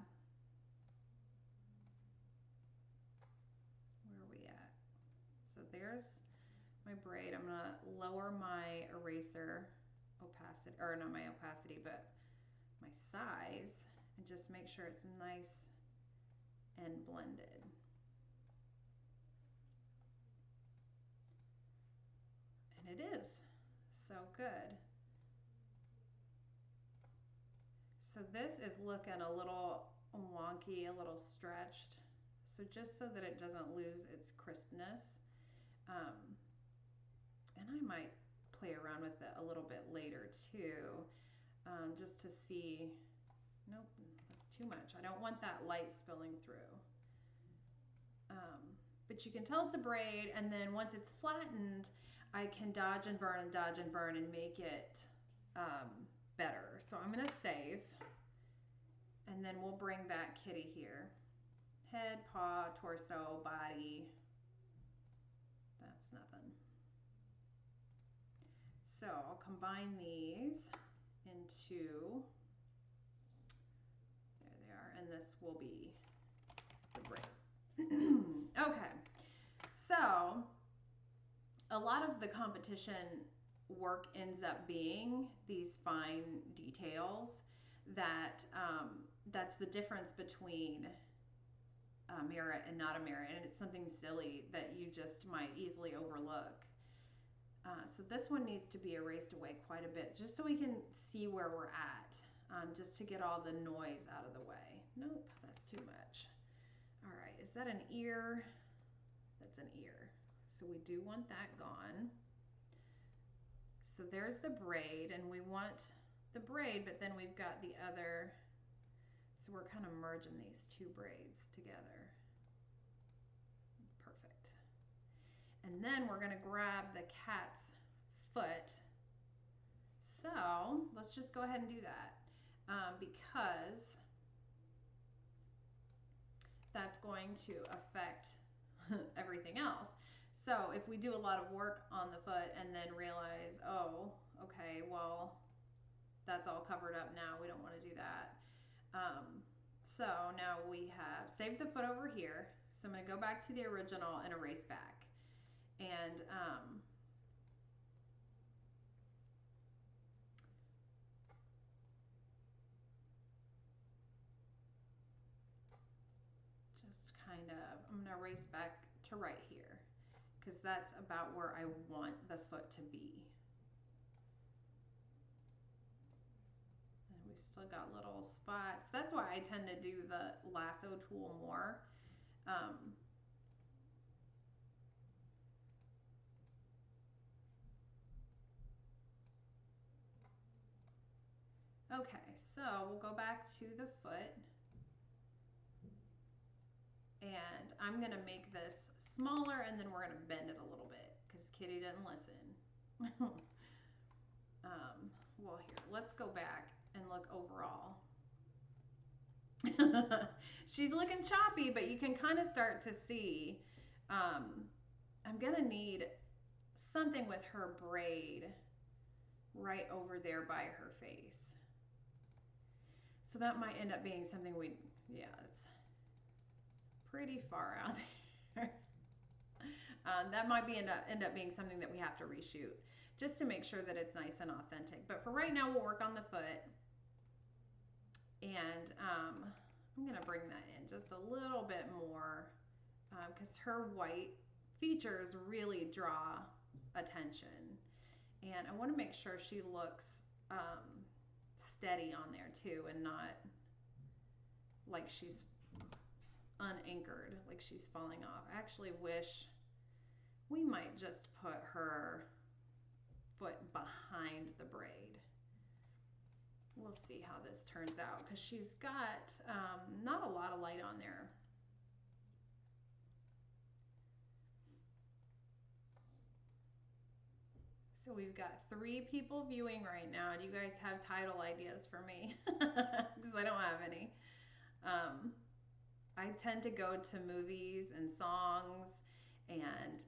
Speaker 2: Where are we at? So there's my braid. I'm gonna lower my eraser opacity, or not my opacity, but my size, and just make sure it's nice and blended. And it is so good. So this is looking a little wonky, a little stretched. So just so that it doesn't lose its crispness. And I might play around with it a little bit later too, just to see, nope, that's too much. I don't want that light spilling through. But you can tell it's a braid, and then once it's flattened, I can dodge and burn and make it better. So I'm gonna save, and then we'll bring back Kitty here. Head, paw, torso, body. That's nothing. So I'll combine these into, there they are, and this will be the braid. Okay, so a lot of the competition work ends up being these fine details that that's the difference between a merit and not a merit, and it's something silly that you just might easily overlook. So this one needs to be erased away quite a bit just so we can see where we're at, just to get all the noise out of the way. Nope, that's too much. All right, is that an ear? That's an ear. So we do want that gone. So there's the braid, and we want the braid, but then we've got the other, so we're kind of merging these two braids together. Perfect. And then we're gonna grab the cat's foot. So let's just go ahead and do that because that's going to affect everything else. So if we do a lot of work on the foot and then realize, oh, okay, well, that's all covered up now, we don't want to do that. So now we have saved the foot over here. So I'm going to go back to the original and erase back. And just kind of, I'm going to erase back to right here because that's about where I want the foot to be. And we've still got little spots. That's why I tend to do the lasso tool more. Okay, so we'll go back to the foot. And I'm going to make this smaller and then we're going to bend it a little bit because Kitty didn't listen. Well, here, let's go back and look overall. She's looking choppy, but you can kind of start to see. I'm going to need something with her braid right over there by her face. So that might end up being something yeah, it's pretty far out there. That might be end up being something that we have to reshoot just to make sure that it's nice and authentic. But for right now, we'll work on the foot. And I'm going to bring that in just a little bit more because her white features really draw attention. And I want to make sure she looks steady on there too and not like she's unanchored, like she's falling off. I actually wish we might just put her foot behind the braid. We'll see how this turns out because she's got not a lot of light on there. So we've got 3 people viewing right now. Do you guys have title ideas for me? Because I don't have any. I tend to go to movies and songs, and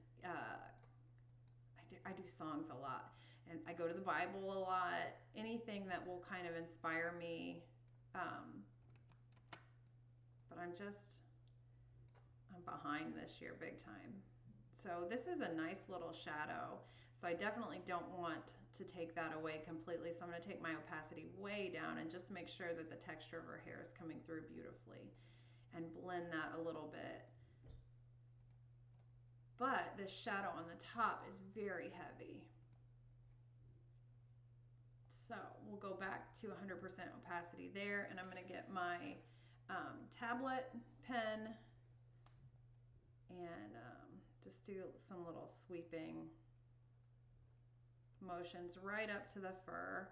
Speaker 2: I do songs a lot. And I go to the Bible a lot. Anything that will kind of inspire me. But I'm behind this year big time. So this is a nice little shadow. So I definitely don't want to take that away completely. So I'm going to take my opacity way down and just make sure that the texture of her hair is coming through beautifully and blend that a little bit. But the shadow on the top is very heavy. So we'll go back to 100% opacity there, and I'm going to get my tablet pen and just do some little sweeping motions right up to the fur.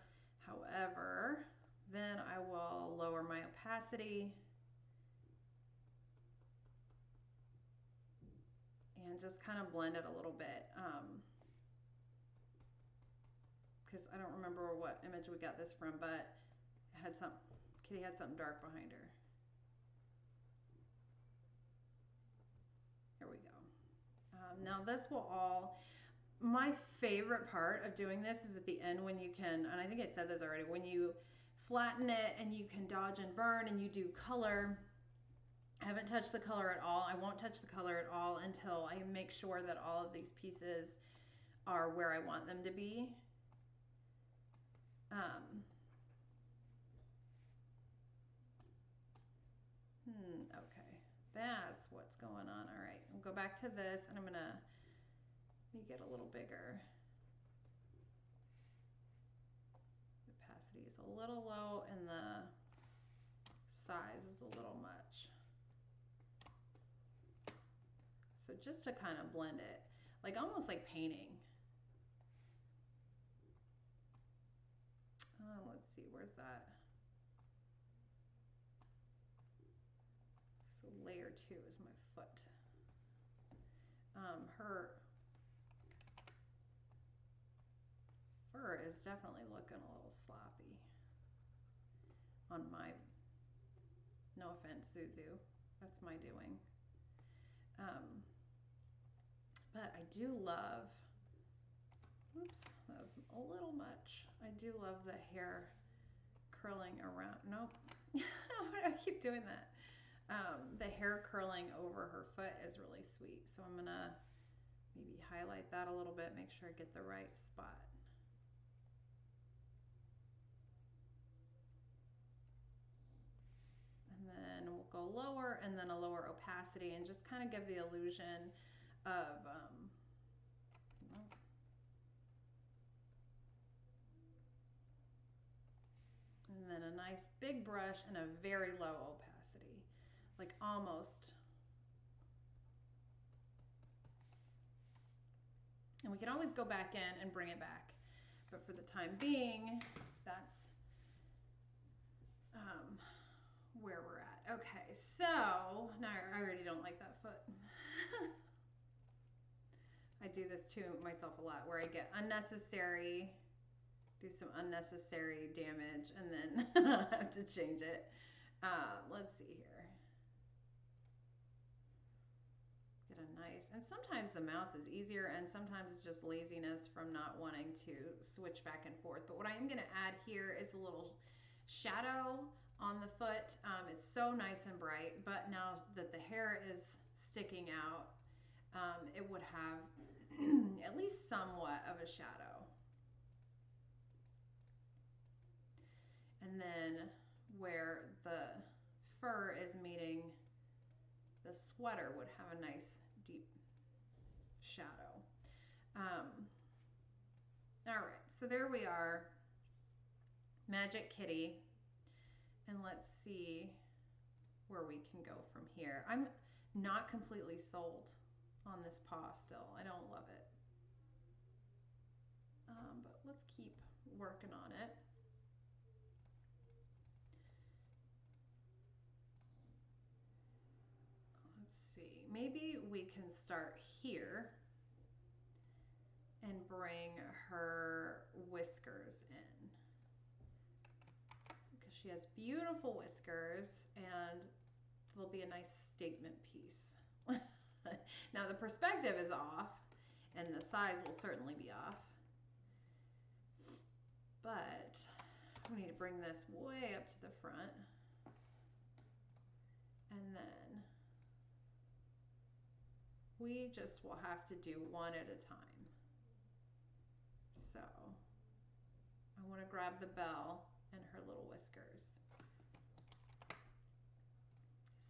Speaker 2: However, then I will lower my opacity and just kind of blend it a little bit. Because I don't remember what image we got this from, but it had Kitty had something dark behind her. There we go. Now this will all, my favorite part of doing this is at the end when you can, and I think I said this already, when you flatten it and you can dodge and burn and you do color. I haven't touched the color at all. I won't touch the color at all until I make sure that all of these pieces are where I want them to be. Okay, that's what's going on. All right, we'll go back to this and I'm gonna make it a little bigger. The opacity is a little low and the size is a little much. So just to kind of blend it, like almost like painting. Let's see, where's that? So layer 2 is my foot. Her fur is definitely looking a little sloppy on my, no offense, Zuzu, that's my doing. But I do love, oops, that was a little much. I do love the hair curling around. Nope. Why do I keep doing that? the hair curling over her foot is really sweet. So I'm gonna maybe highlight that a little bit, make sure I get the right spot. And then we'll go lower and then a lower opacity and just kind of give the illusion of, and then a nice big brush and a very low opacity, like almost. And we can always go back in and bring it back. But for the time being, that's where we're at. Okay, so now I already don't like that foot. I do this to myself a lot where I get unnecessary, do some unnecessary damage and then have to change it. Let's see here. Get a nice, and sometimes the mouse is easier and sometimes it's just laziness from not wanting to switch back and forth. But what I am gonna add here is a little shadow on the foot. It's so nice and bright, but now that the hair is sticking out, it would have at least somewhat of a shadow. And then where the fur is meeting the sweater would have a nice deep shadow. All right, so there we are, Magic Kitty. And let's see where we can go from here. I'm not completely sold on this paw still. I don't love it. But let's keep working on it. Let's see, maybe we can start here and bring her whiskers in. Because she has beautiful whiskers and they'll be a nice statement piece. Now the perspective is off and the size will certainly be off. But we need to bring this way up to the front. And then we just will have to do one at a time. So I want to grab the bell and her little whiskers.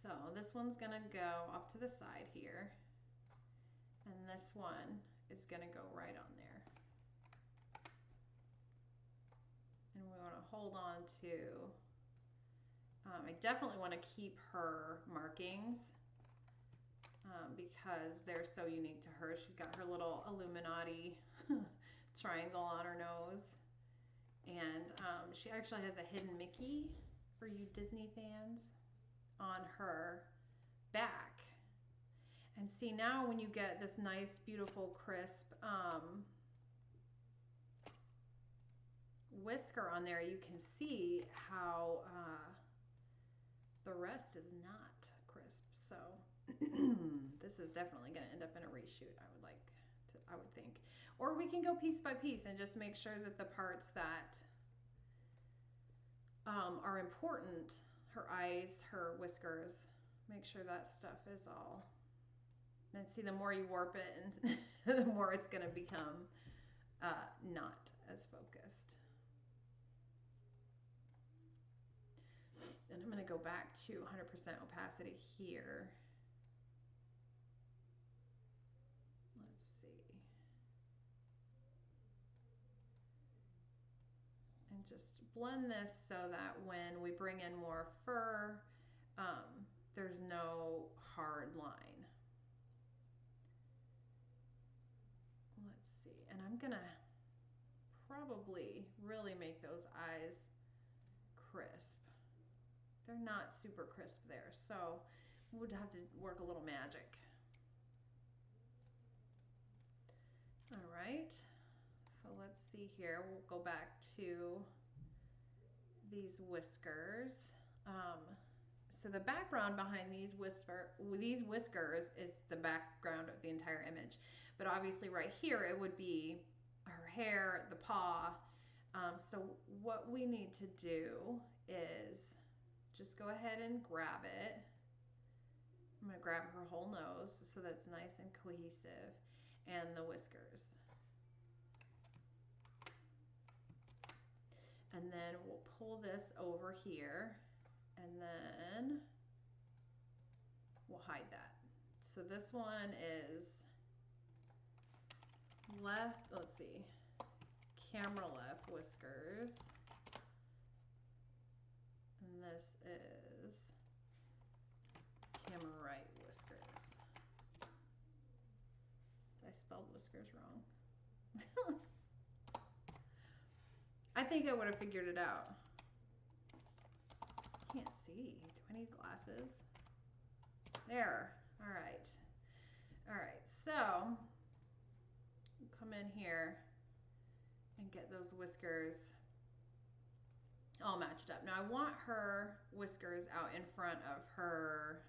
Speaker 2: So this one's gonna go off to the side here. And this one is gonna go right on there. And we wanna hold on to, I definitely wanna keep her markings because they're so unique to her. She's got her little Illuminati triangle on her nose. And she actually has a hidden Mickey, for you Disney fans, on her back. And see, now when you get this nice, beautiful, crisp whisker on there, you can see how the rest is not crisp. So this is definitely going to end up in a reshoot, I would think. Or we can go piece by piece and just make sure that the parts that are important, her eyes, her whiskers, make sure that stuff is all. And see, the more you warp it, and the more it's going to become not as focused. And I'm going to go back to 100% opacity here. Let's see. And just blend this so that when we bring in more fur, there's no hard line. Let's see, and I'm gonna probably really make those eyes crisp. They're not super crisp there, so we would have to work a little magic. All right, so let's see here. We'll go back to these whiskers. So the background behind these whiskers is the background of the entire image. But obviously right here it would be her hair, the paw. So what we need to do is just go ahead and grab it I'm going to grab her whole nose so that's nice and cohesive, and the whiskers. And then we'll pull this over here, and then we'll hide that. So this one is left, let's see, camera left whiskers. And this is camera right whiskers. I spelled whiskers wrong. I think I would have figured it out. Can't see. Do I need glasses? There. All right. All right. So come in here and get those whiskers all matched up. Now I want her whiskers out in front of her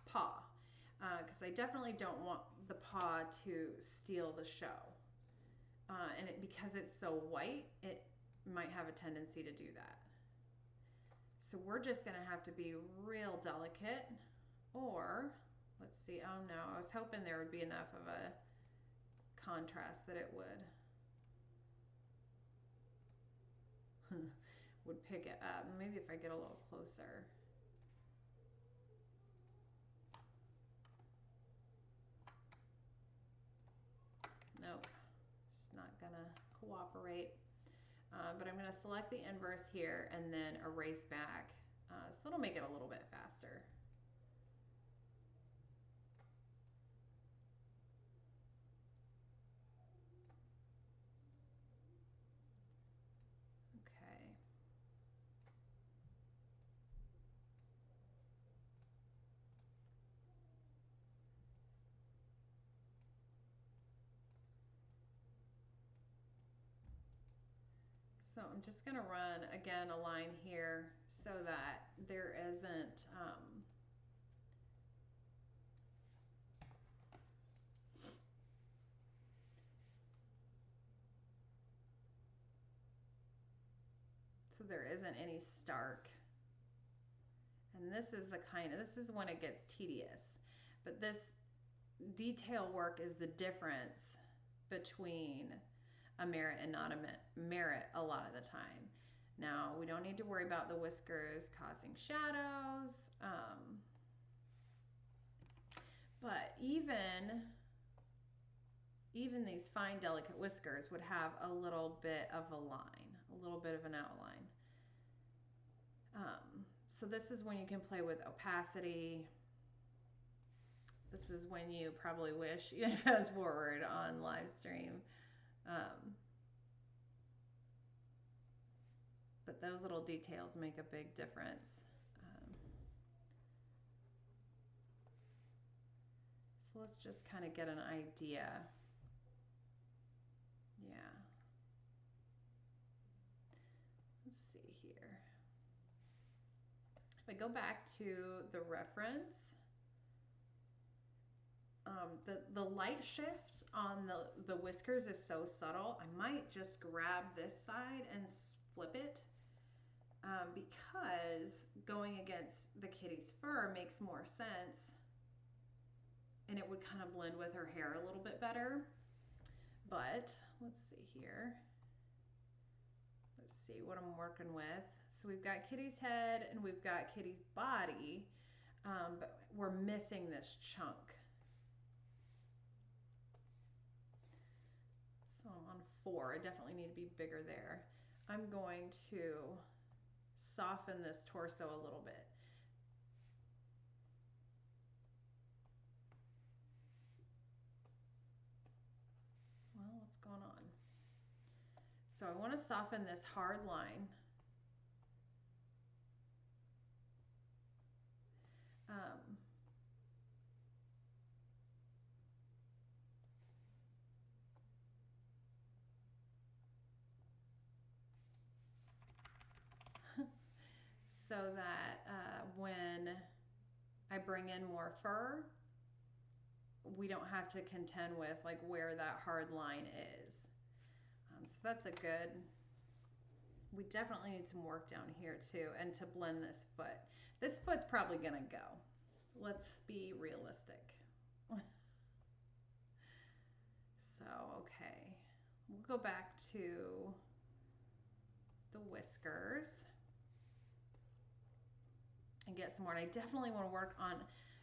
Speaker 2: paw, because I definitely don't want the paw to steal the show. And because it's so white, it might have a tendency to do that. So we're just gonna have to be real delicate, or let's see, oh no, I was hoping there would be enough of a contrast that it would pick it up. Maybe if I get a little closer. Nope, it's not gonna cooperate. But I'm gonna select the inverse here and then erase back. So it'll make it a little bit faster. Okay. So I'm just going to run again a line here so that there isn't any stark. And this is when it gets tedious. But this detail work is the difference between a merit and not a merit a lot of the time. Now, we don't need to worry about the whiskers causing shadows, but even these fine, delicate whiskers would have a little bit of a line, a little bit of an outline. So this is when you can play with opacity. This is when you probably wish you had fast forward on live stream. But those little details make a big difference. So let's just kind of get an idea. Yeah. Let's see here. If I go back to the reference, the light shift on the whiskers is so subtle. I might just grab this side and flip it, because going against the kitty's fur makes more sense, and it would kind of blend with her hair a little bit better. But let's see here. Let's see what I'm working with. So we've got Kitty's head and we've got Kitty's body, but we're missing this chunk. So I'm on 4, I definitely need to be bigger there. I'm going to soften this torso a little bit. Well, what's going on? So I want to soften this hard line. So that when I bring in more fur, we don't have to contend with like where that hard line is. So that's a good we definitely need some work down here too, and to blend this foot. This foot's probably gonna go. Let's be realistic. So, okay, we'll go back to the whiskers and get some more. And I definitely want to work on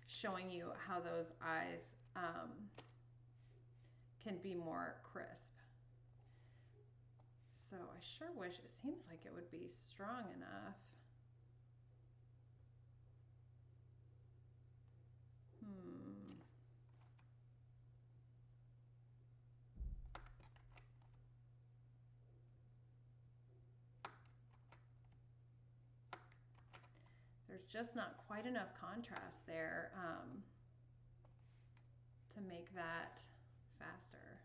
Speaker 2: showing you how those eyes can be more crisp. So I sure wish, it seems like it would be strong enough. There's just not quite enough contrast there to make that faster.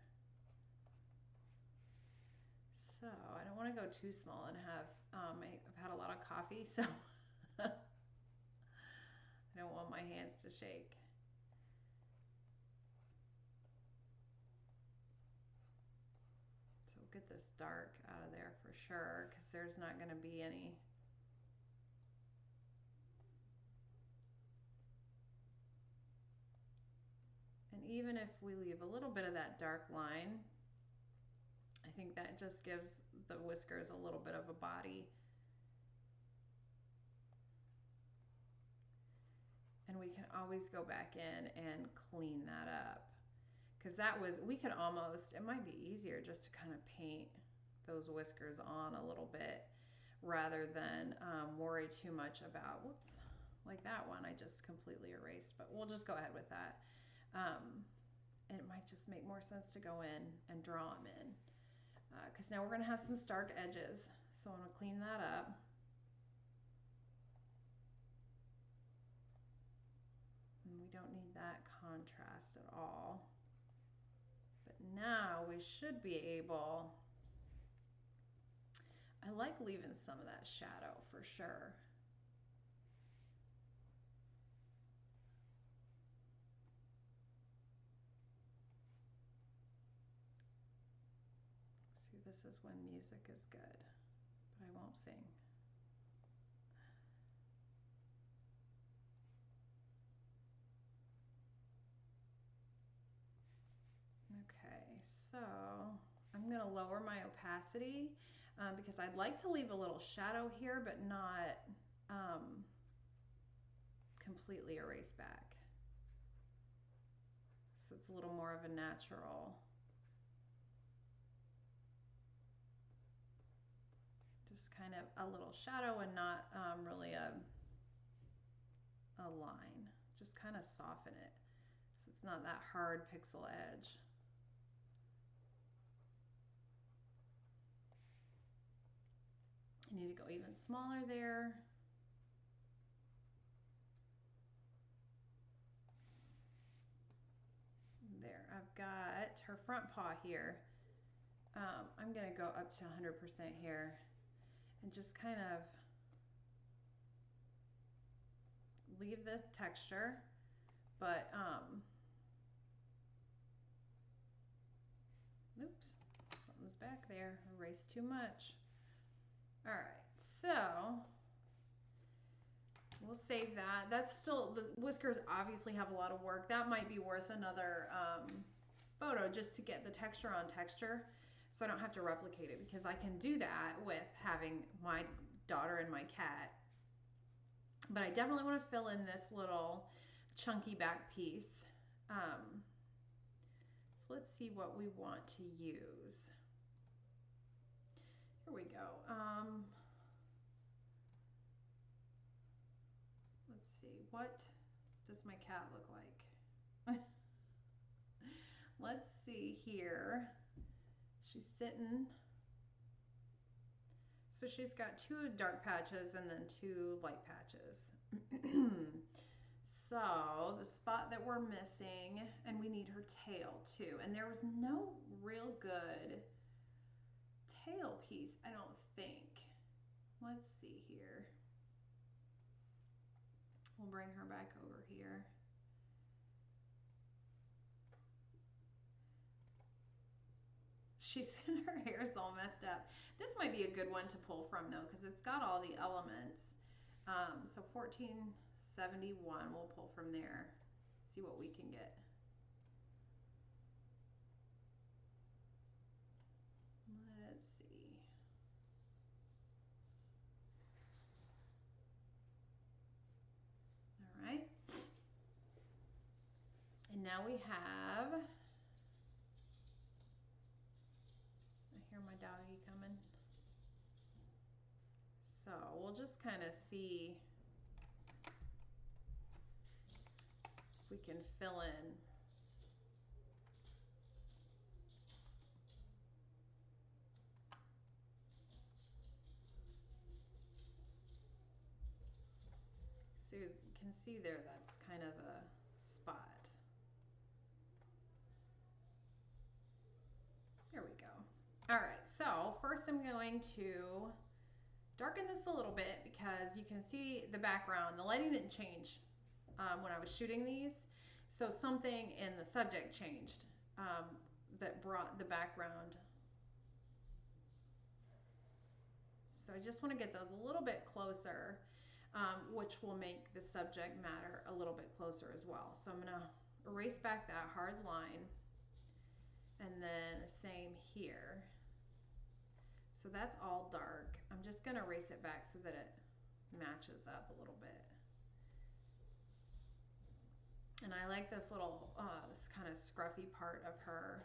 Speaker 2: So I don't want to go too small and have, I've had a lot of coffee, so I don't want my hands to shake. So we'll get this dark out of there for sure, because there's not going to be any. And even if we leave a little bit of that dark line, I think that just gives the whiskers a little bit of a body. And we can always go back in and clean that up. Because that was, we could almost, it might be easier just to kind of paint those whiskers on a little bit rather than worry too much about, whoops, like that one I just completely erased, but we'll just go ahead with that. And it might just make more sense to go in and draw them in. Because now we're going to have some stark edges. So I'm going to clean that up. And we don't need that contrast at all. But now we should be able, I like leaving some of that shadow for sure. See, this is when music is good, but I won't sing. Okay, so I'm going to lower my opacity because I'd like to leave a little shadow here, but not completely erase back. So it's a little more of a natural. Just kind of a little shadow and not really a line. Just kind of soften it so it's not that hard pixel edge. I need to go even smaller there. There, I've got her front paw here. I'm going to go up to 100% here and just kind of leave the texture, but oops, something's back there, erased too much. All right, so we'll save that. That's still, the whiskers obviously have a lot of work. That might be worth another photo just to get the texture on texture, so I don't have to replicate it, because I can do that with having my daughter and my cat. But I definitely want to fill in this little chunky back piece. So let's see what we want to use. Here we go. Let's see, what does my cat look like? Let's see here. She's sitting. So she's got 2 dark patches and then 2 light patches. So the spot that we're missing, and we need her tail too. And there was no real good tail piece, I don't think. Let's see here. We'll bring her back over here. her hair's all messed up. This might be a good one to pull from though, because it's got all the elements. So 1471, we'll pull from there. See what we can get. Let's see. All right. And now we have, I hear my doggy coming. So we'll just kind of see if we can fill in. So you can see there, that's kind of the spot. There we go. All right, so first I'm going to darken this a little bit because you can see the background. The lighting didn't change when I was shooting these. So something in the subject changed that brought the background. So I just want to get those a little bit closer, which will make the subject matter a little bit closer as well. So I'm going to erase back that hard line, and then same here. So that's all dark. I'm just going to erase it back so that it matches up a little bit. And I like this little, this kind of scruffy part of her.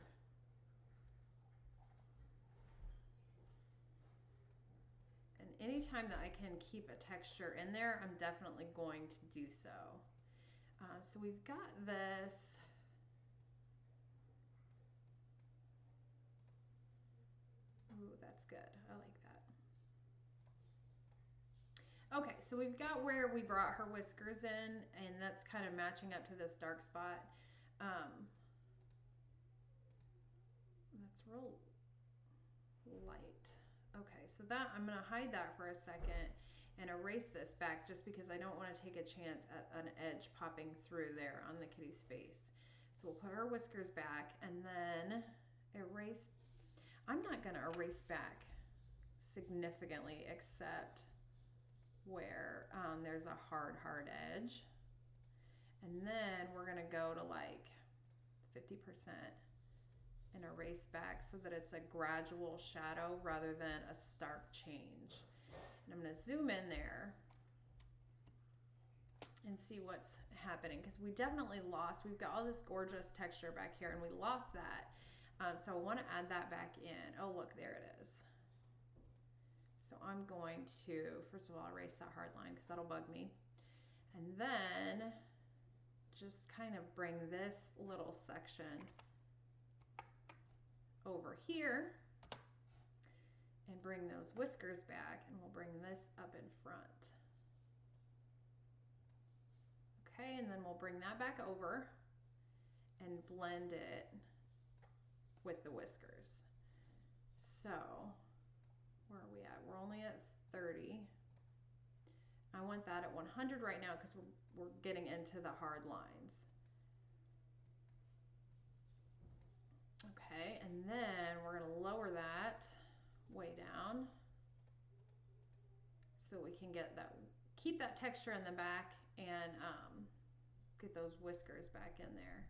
Speaker 2: And anytime that I can keep a texture in there, I'm definitely going to do so. So we've got this. Ooh, that's good. I like that. Okay, so we've got where we brought her whiskers in, and that's kind of matching up to this dark spot. That's real light. Okay, so that I'm going to hide that for a second and erase this back just because I don't want to take a chance at an edge popping through there on the kitty's face. So we'll put her whiskers back and then erase. I'm not going to erase back significantly except where there's a hard edge. And then we're going to go to like 50% and erase back so that it's a gradual shadow rather than a stark change. And I'm going to zoom in there and see what's happening because we definitely lost. We've got all this gorgeous texture back here and we lost that. So I want to add that back in. Oh, look, there it is. So I'm going to, first of all, erase that hard line because that'll bug me. And then just kind of bring this little section over here and bring those whiskers back, and we'll bring this up in front. Okay, and then we'll bring that back over and blend it with the whiskers. So where are we at? We're only at 30. I want that at 100 right now because we're getting into the hard lines. Okay, and then we're going to lower that way down so we can get that, keep that texture in the back and get those whiskers back in there.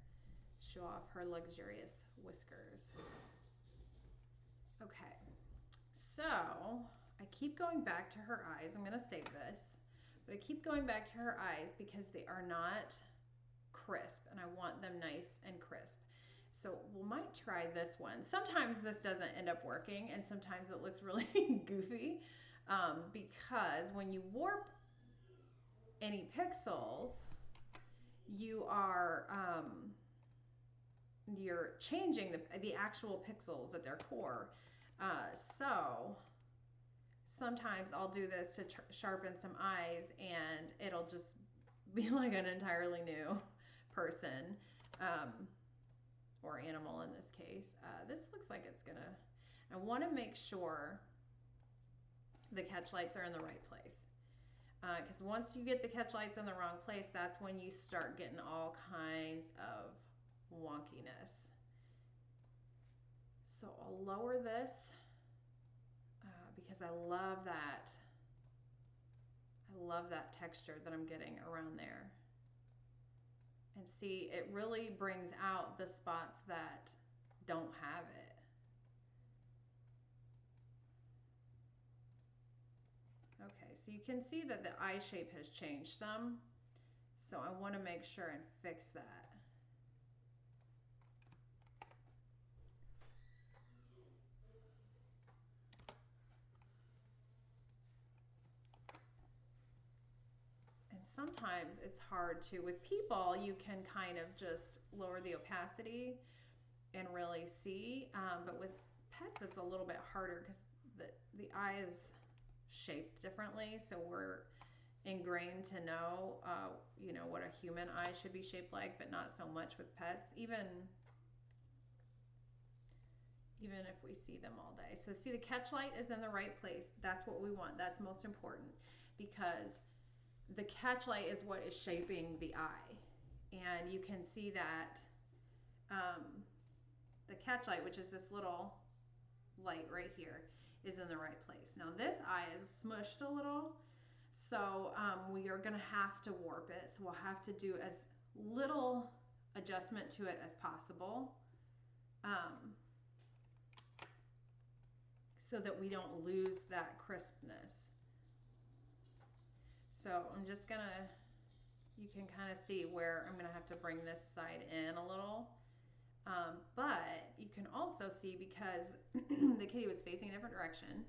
Speaker 2: Show off her luxurious whiskers. Okay, so I keep going back to her eyes. I'm going to save this, but I keep going back to her eyes because they are not crisp and I want them nice and crisp. So we might try this one. Sometimes this doesn't end up working and sometimes it looks really goofy because when you warp any pixels, you are you're changing the actual pixels at their core. So sometimes I'll do this to sharpen some eyes and it'll just be like an entirely new person. Or animal in this case. This looks like it's gonna, I wanna make sure the catch lights are in the right place. Because once you get the catch lights in the wrong place, that's when you start getting all kinds of wonkiness. So I'll lower this because I love that. I love that texture that I'm getting around there. And see, it really brings out the spots that don't have it. Okay, so you can see that the eye shape has changed some. So I want to make sure and fix that. And sometimes it's hard to, with people, you can kind of just lower the opacity and really see. But with pets, it's a little bit harder because the eye is shaped differently. So we're ingrained to know, you know, what a human eye should be shaped like, but not so much with pets, even if we see them all day. So see, the catch light is in the right place. That's what we want. That's most important, because the catch light is what is shaping the eye. And you can see that the catch light, which is this little light right here, is in the right place. Now this eye is smushed a little, so we are going to have to warp it. So we'll have to do as little adjustment to it as possible, so that we don't lose that crispness. So I'm just going to, you can kind of see where I'm going to have to bring this side in a little. But you can also see, because the kitty was facing a different direction,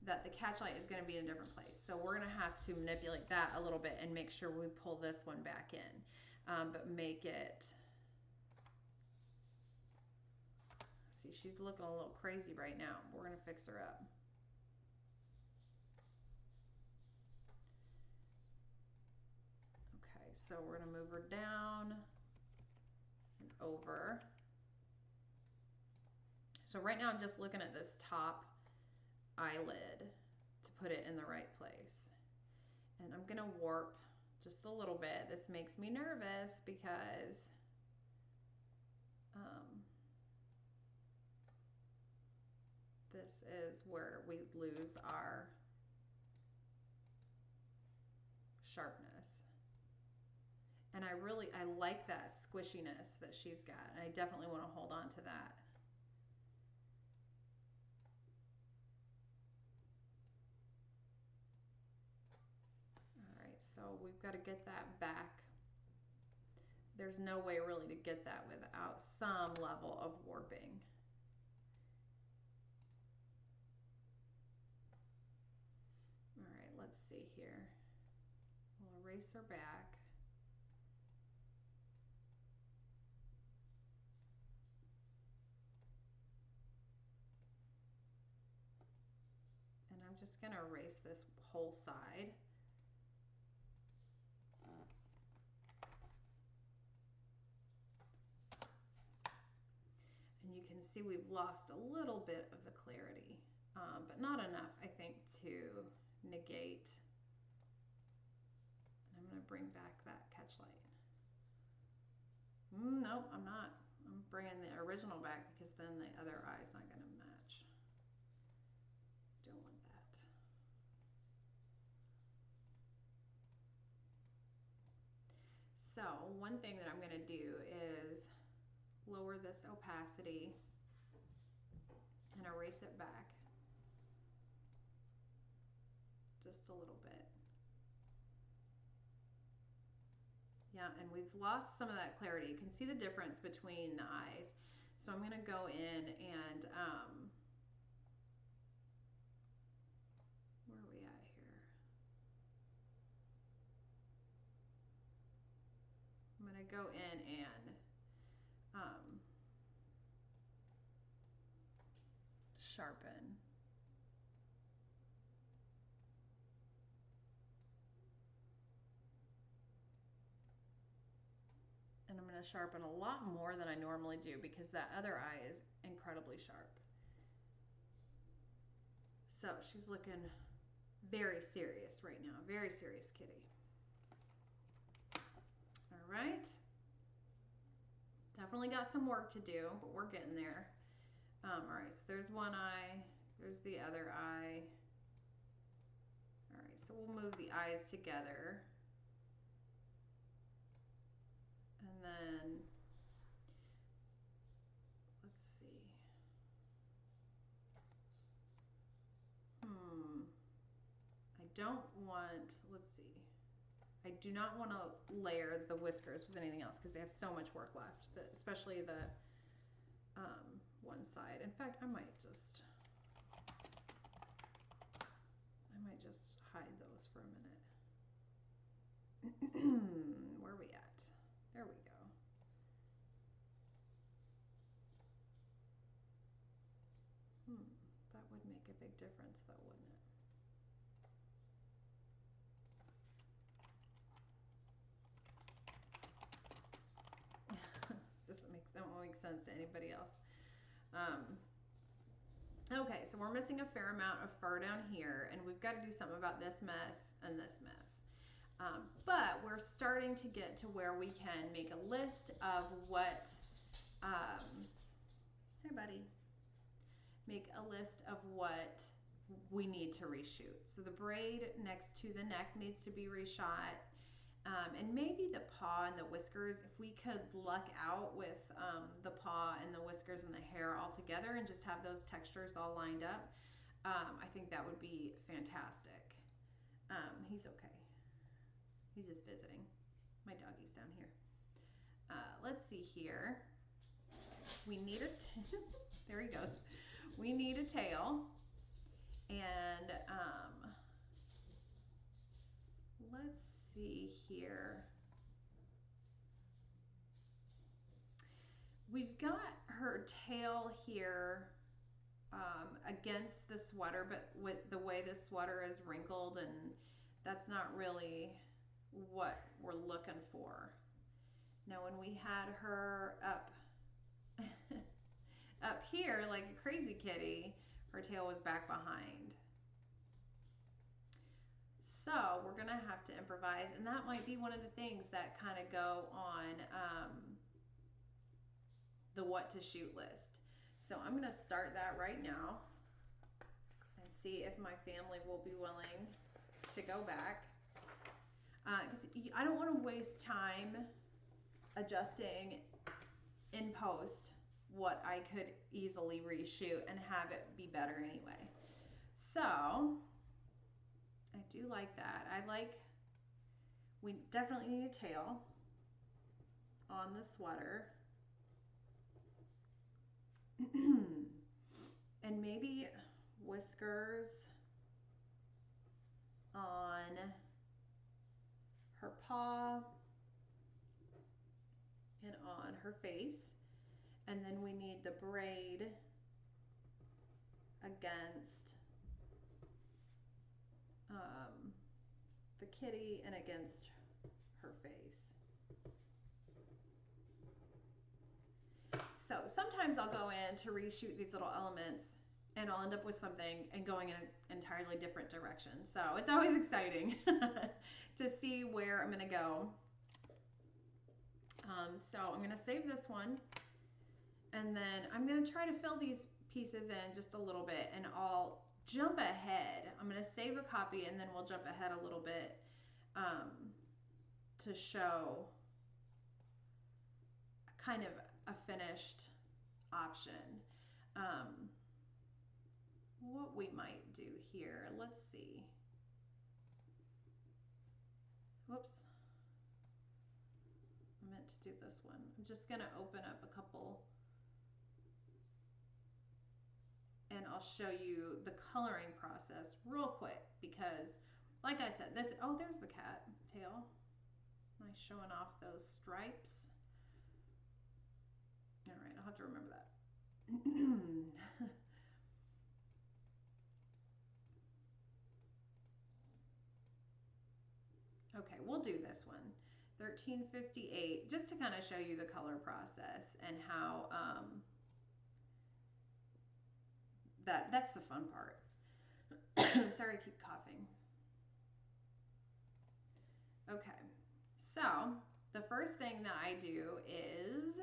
Speaker 2: that the catch light is going to be in a different place. So we're going to have to manipulate that a little bit and make sure we pull this one back in, but make it, see, she's looking a little crazy right now. We're going to fix her up. Okay, so we're going to move her down and over. So right now I'm just looking at this top eyelid to put it in the right place. And I'm gonna warp just a little bit. This makes me nervous because this is where we lose our sharpness. And I like that squishiness that she's got. And I definitely want to hold on to that. So we've got to get that back. There's no way really to get that without some level of warping. All right, let's see here. We'll erase her back. And I'm just going to erase this whole side. And you can see we've lost a little bit of the clarity, but not enough, I think, to negate. And I'm going to bring back that catch light. Nope, I'm not. I'm bringing the original back because then the other eye's not going to match. Don't want that. So one thing that I'm going to do is lower this opacity and erase it back just a little bit. Yeah, and we've lost some of that clarity. You can see the difference between the eyes. So I'm going to go in and where are we at here? I'm going to go in and sharpen. And I'm going to sharpen a lot more than I normally do because that other eye is incredibly sharp. So she's looking very serious right now, very serious kitty. All right. Definitely got some work to do, but we're getting there. All right, so there's one eye, there's the other eye. All right, so we'll move the eyes together. And then, let's see. I don't want, let's see. I do not want to layer the whiskers with anything else because they have so much work left, especially the one side. In fact, I might just hide those for a minute. Where are we at? There we go. That would make a big difference though, wouldn't it? That won't make sense to anybody else. Okay, so we're missing a fair amount of fur down here, and we've got to do something about this mess and this mess. But we're starting to get to where we can make a list of what, hey buddy, make a list of what we need to reshoot. So the braid next to the neck needs to be reshot. And maybe the paw and the whiskers, if we could luck out with the paw and the whiskers and the hair all together and just have those textures all lined up, I think that would be fantastic. He's okay. He's just visiting. My doggy's down here. Let's see here. We need there he goes. We need a tail. And let's see here. We've got her tail here against the sweater, but with the way the sweater is wrinkled, and that's not really what we're looking for. Now, when we had her up up here like a crazy kitty, her tail was back behind. So we're gonna have to improvise, and that might be one of the things that kind of go on the what to shoot list. So I'm gonna start that right now and see if my family will be willing to go back. Because I don't want to waste time adjusting in post what I could easily reshoot and have it be better anyway. So I do like that. We definitely need a tail on the sweater. And maybe whiskers on her paw and on her face. And then we need the braid against the kitty and against her face. So sometimes I'll go in to reshoot these little elements and I'll end up with something and going in an entirely different direction. So it's always exciting to see where I'm going to go. So I'm going to save this one, and then I'm going to try to fill these pieces in just a little bit, and I'll jump ahead. I'm going to save a copy, and then we'll jump ahead a little bit to show kind of a finished option. What we might do here, let's see. Whoops. I meant to do this one. I'm just going to open up a couple and I'll show you the coloring process real quick because, like I said, oh, there's the cat tail. Nice showing off those stripes. All right, I'll have to remember that. Okay, we'll do this one. 1358, just to kind of show you the color process and how that's the fun part. Sorry, I keep coughing. Okay, so the first thing that I do is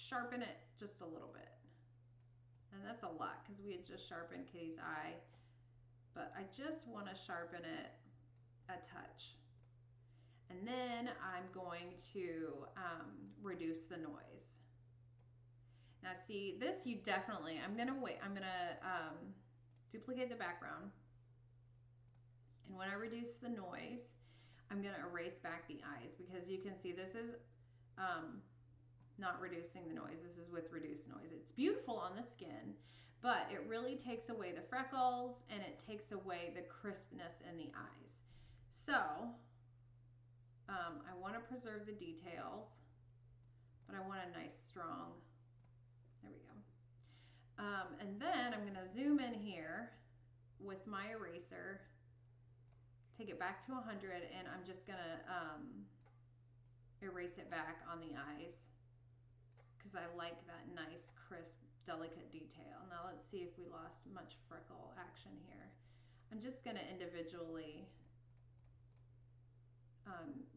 Speaker 2: sharpen it just a little bit. And that's a lot because we had just sharpened Kitty's eye, but I just want to sharpen it a touch. And then I'm going to reduce the noise. Now see, this you definitely, I'm going to duplicate the background. And when I reduce the noise, I'm going to erase back the eyes because you can see this is not reducing the noise. This is with reduced noise. It's beautiful on the skin, but it really takes away the freckles and it takes away the crispness in the eyes. So I want to preserve the details, but I want a nice strong, there we go. And then I'm going to zoom in here with my eraser, take it back to 100, and I'm just going to erase it back on the eyes because I like that nice, crisp, delicate detail. Now let's see if we lost much freckle action here. I'm just going to individually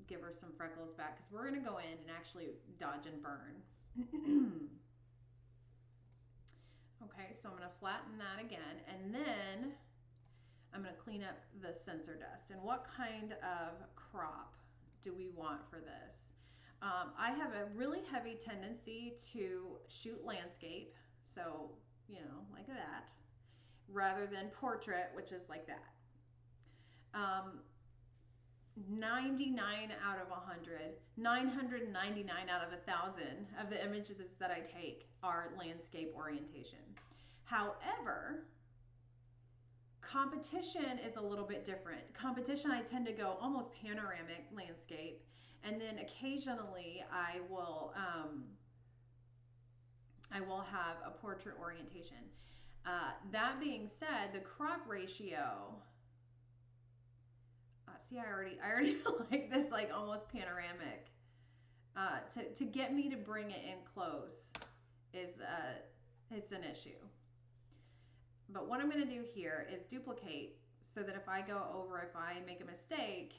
Speaker 2: give her some freckles back because we're going to go in and actually dodge and burn. Okay, so I'm going to flatten that again, and then I'm going to clean up the sensor dust. And what kind of crop do we want for this? I have a really heavy tendency to shoot landscape, so, you know, like that, rather than portrait, which is like that. 99 out of 100, 999 out of 1,000 of the images that I take are landscape orientation. However, competition is a little bit different. Competition, I tend to go almost panoramic landscape, and then occasionally I will have a portrait orientation. That being said, the crop ratio, see, I already feel like this, like almost panoramic. To get me to bring it in close is it's an issue. But what I'm going to do here is duplicate so that if I go over, if I make a mistake,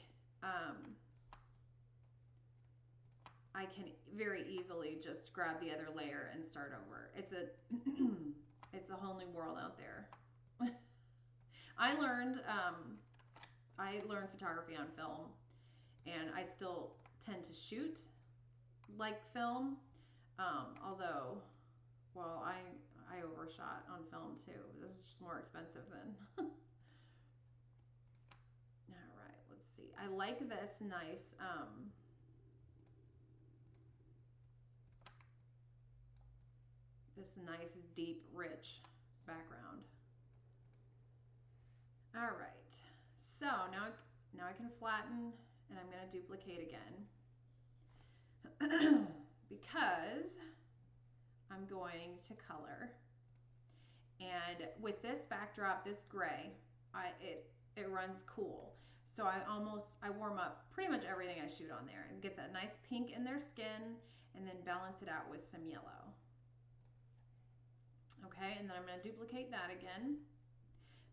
Speaker 2: I can very easily just grab the other layer and start over. It's a it's a whole new world out there. I learned photography on film, and I still tend to shoot like film, although, well, I overshot on film too. This is just more expensive than. All right, let's see. I like this nice deep, rich background. All right, so now I can flatten, and I'm going to duplicate again because I'm going to color. And with this backdrop, this gray, it runs cool. So I warm up pretty much everything I shoot on there and get that nice pink in their skin, and then balance it out with some yellow. Okay, and then I'm going to duplicate that again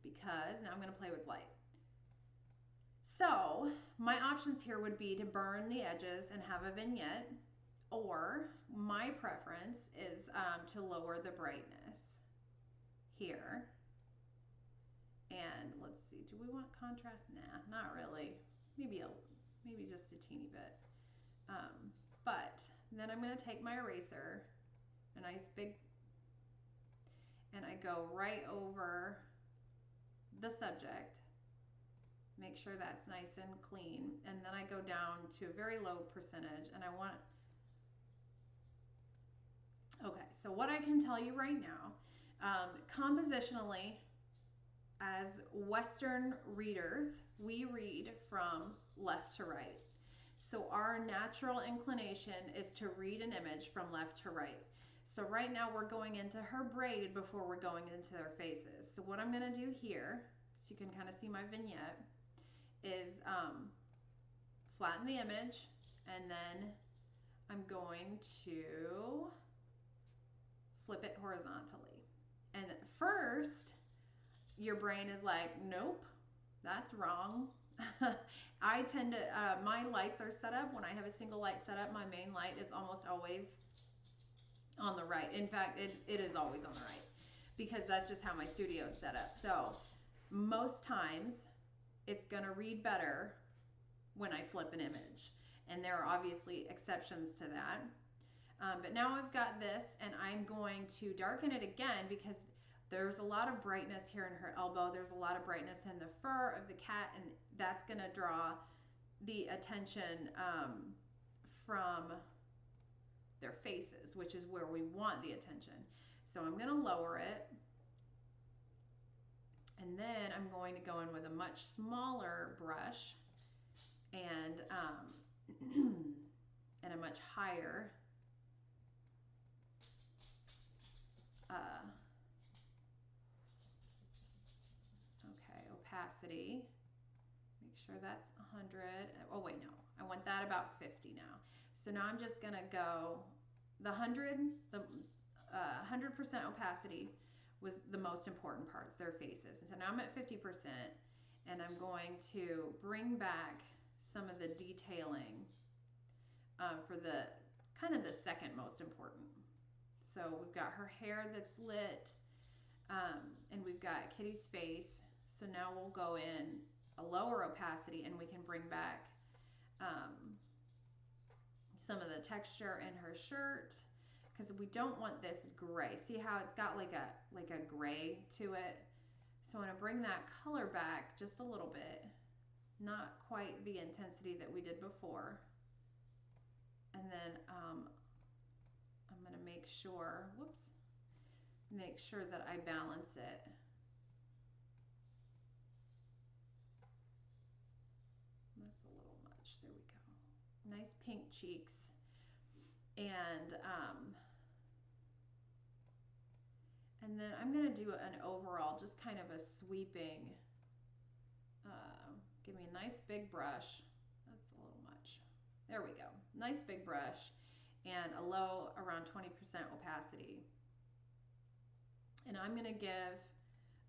Speaker 2: because now I'm going to play with light. So my options here would be to burn the edges and have a vignette, or my preference is to lower the brightness here. And let's see, do we want contrast? Nah, not really. Maybe just a teeny bit. But then I'm going to take my eraser, a nice big, and I go right over the subject. Make sure that's nice and clean, and then I go down to a very low percentage, and I want. Okay, so what I can tell you right now, compositionally, as Western readers, we read from left to right. So our natural inclination is to read an image from left to right. So right now we're going into her braid before we're going into their faces. So what I'm going to do here, so you can kind of see my vignette, is flatten the image, and then I'm going to flip it horizontally. And first, your brain is like, nope, that's wrong. I tend to, my lights are set up, when I have a single light set up, my main light is almost always on the right. In fact, it is always on the right because that's just how my studio is set up. So most times it's gonna read better when I flip an image. And there are obviously exceptions to that. But now I've got this and I'm going to darken it again because there's a lot of brightness here in her elbow. There's a lot of brightness in the fur of the cat, and that's gonna draw the attention from their faces, which is where we want the attention. So I'm gonna lower it. And then I'm going to go in with a much smaller brush and and a much higher opacity. Make sure that's 100. Oh wait, no, I want that about 50 now. So now I'm just gonna go the 100% opacity was the most important parts, their faces. And so now I'm at 50%, and I'm going to bring back some of the detailing for the kind of the second most important. So we've got her hair that's lit, and we've got Kitty's face. So now we'll go in a lower opacity and we can bring back some of the texture in her shirt, because we don't want this gray. See how it's got like a gray to it? So I want to bring that color back just a little bit, not quite the intensity that we did before. And then I'm going to make sure, make sure that I balance it. That's a little much. There we go. Nice pink cheeks. And then I'm going to do an overall, just kind of a sweeping, give me a nice big brush. That's a little much. There we go. Nice big brush and a low, around 20% opacity. And I'm going to give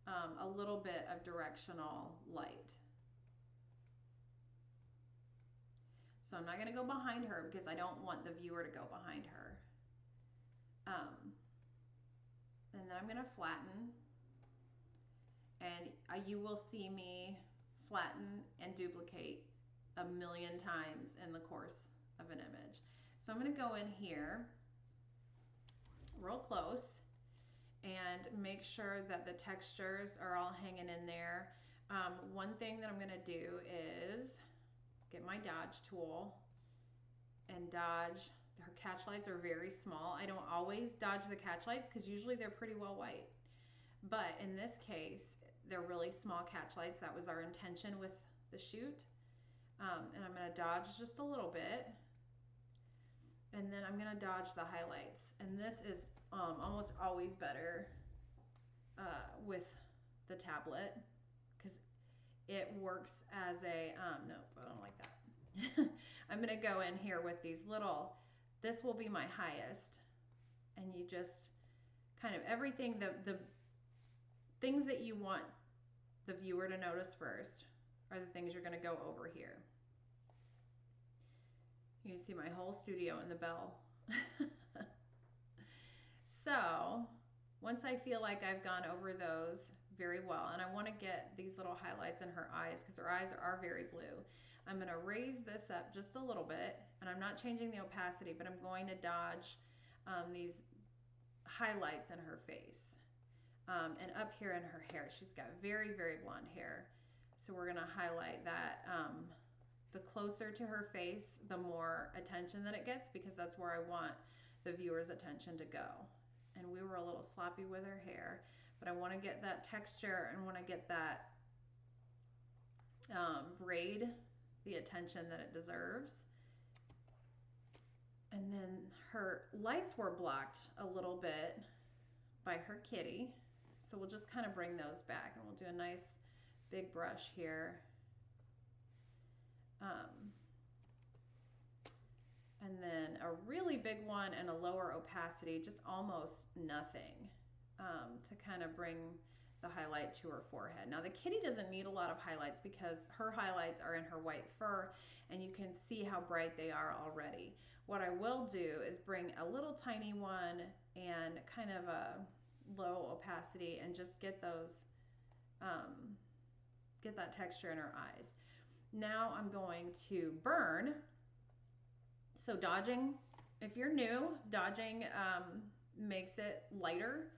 Speaker 2: a little bit of directional light. So I'm not going to go behind her because I don't want the viewer to go behind her. And then I'm going to flatten. And you will see me flatten and duplicate a million times in the course of an image. So I'm going to go in here real close and make sure that the textures are all hanging in there. One thing that I'm going to do is get my dodge tool and dodge. Her catch lights are very small. I don't always dodge the catch lights because usually they're pretty well white. But in this case, they're really small catch lights. That was our intention with the shoot. And I'm going to dodge just a little bit. And then I'm going to dodge the highlights. And this is almost always better with the tablet because it works as a, nope, I don't like that. I'm going to go in here with these little, this will be my highest. And you just kind of everything, the things that you want the viewer to notice first are the things you're going to go over here. You can see my whole studio in the bell. So once I feel like I've gone over those very well, and I want to get these little highlights in her eyes because her eyes are very blue, I'm going to raise this up just a little bit, and I'm not changing the opacity, but I'm going to dodge these highlights in her face. And up here in her hair, she's got very, very blonde hair. So we're going to highlight that. The closer to her face, the more attention that it gets, because that's where I want the viewer's attention to go. And we were a little sloppy with her hair, but I want to get that texture and want to get that braid the attention that it deserves. And then her lights were blocked a little bit by her kitty. So we'll just kind of bring those back, and we'll do a nice big brush here. And then a really big one and a lower opacity, just almost nothing, to kind of bring the highlight to her forehead. Now the kitty doesn't need a lot of highlights because her highlights are in her white fur and you can see how bright they are already. What I will do is bring a little tiny one and kind of a low opacity and just get those, get that texture in her eyes. Now I'm going to burn. So dodging, if you're new, dodging makes it lighter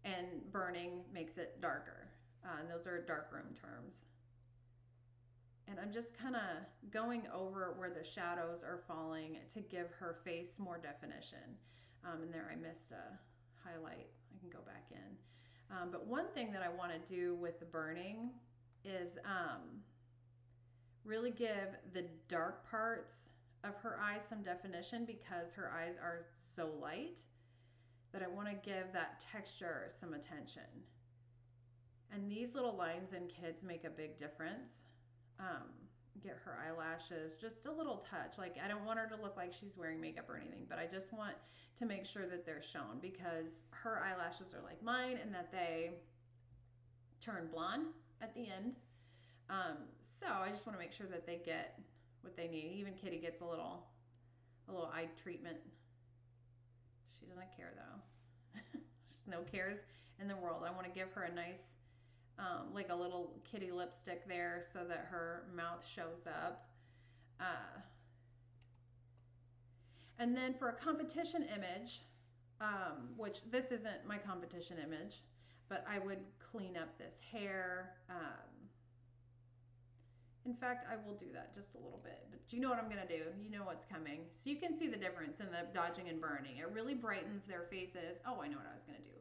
Speaker 2: and burning makes it darker. And those are darkroom terms. And I'm just kind of going over where the shadows are falling to give her face more definition. And there I missed a highlight. I can go back in. But one thing that I want to do with the burning is really give the dark parts of her eyes some definition because her eyes are so light that I want to give that texture some attention. And these little lines in kids make a big difference. Get her eyelashes just a little touch. Like I don't want her to look like she's wearing makeup or anything, but I just want to make sure that they're shown because her eyelashes are like mine and that they turn blonde at the end. So I just want to make sure that they get what they need. Even Kitty gets a little eye treatment. She doesn't care though. Just no cares in the world. I want to give her a nice like a little kitty lipstick there so that her mouth shows up. And then for a competition image, which this isn't my competition image, but I would clean up this hair. In fact, I will do that just a little bit, but you know what I'm gonna do. You know what's coming. So you can see the difference in the dodging and burning. It really brightens their faces. Oh, I know what I was gonna do.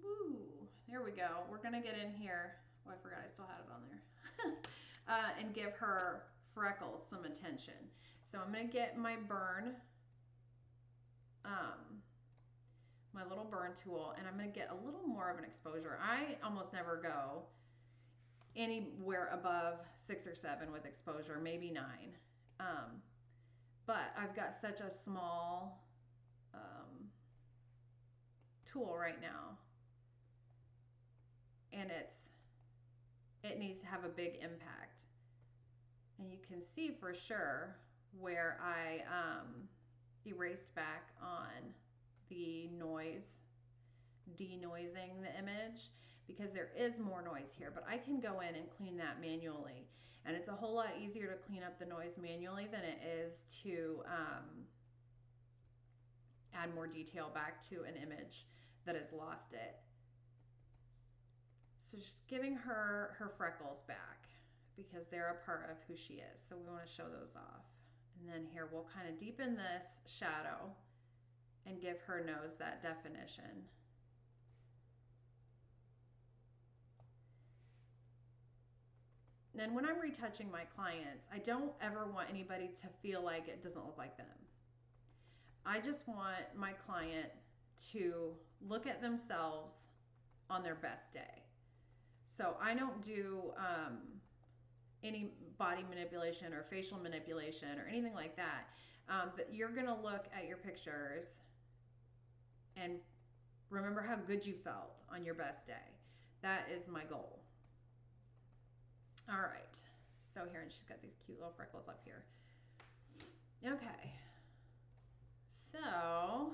Speaker 2: Woo, there we go. We're gonna get in here. Oh, I forgot I still had it on there. And give her freckles some attention. So I'm gonna get my burn, my little burn tool, and I'm gonna get a little more of an exposure. I almost never go anywhere above 6 or 7 with exposure, maybe 9. But I've got such a small tool right now, and it needs to have a big impact. And you can see for sure where I erased back on the noise, denoising the image, because there is more noise here, but I can go in and clean that manually. And it's a whole lot easier to clean up the noise manually than it is to add more detail back to an image that has lost it. So just giving her freckles back because they're a part of who she is. So we want to show those off. And then here we'll kind of deepen this shadow and give her nose that definition. And when I'm retouching my clients, I don't ever want anybody to feel like it doesn't look like them. I just want my client to look at themselves on their best day. So I don't do any body manipulation or facial manipulation or anything like that. But you're going to look at your pictures and remember how good you felt on your best day. That is my goal. All right. So here, and she's got these cute little freckles up here. Okay. So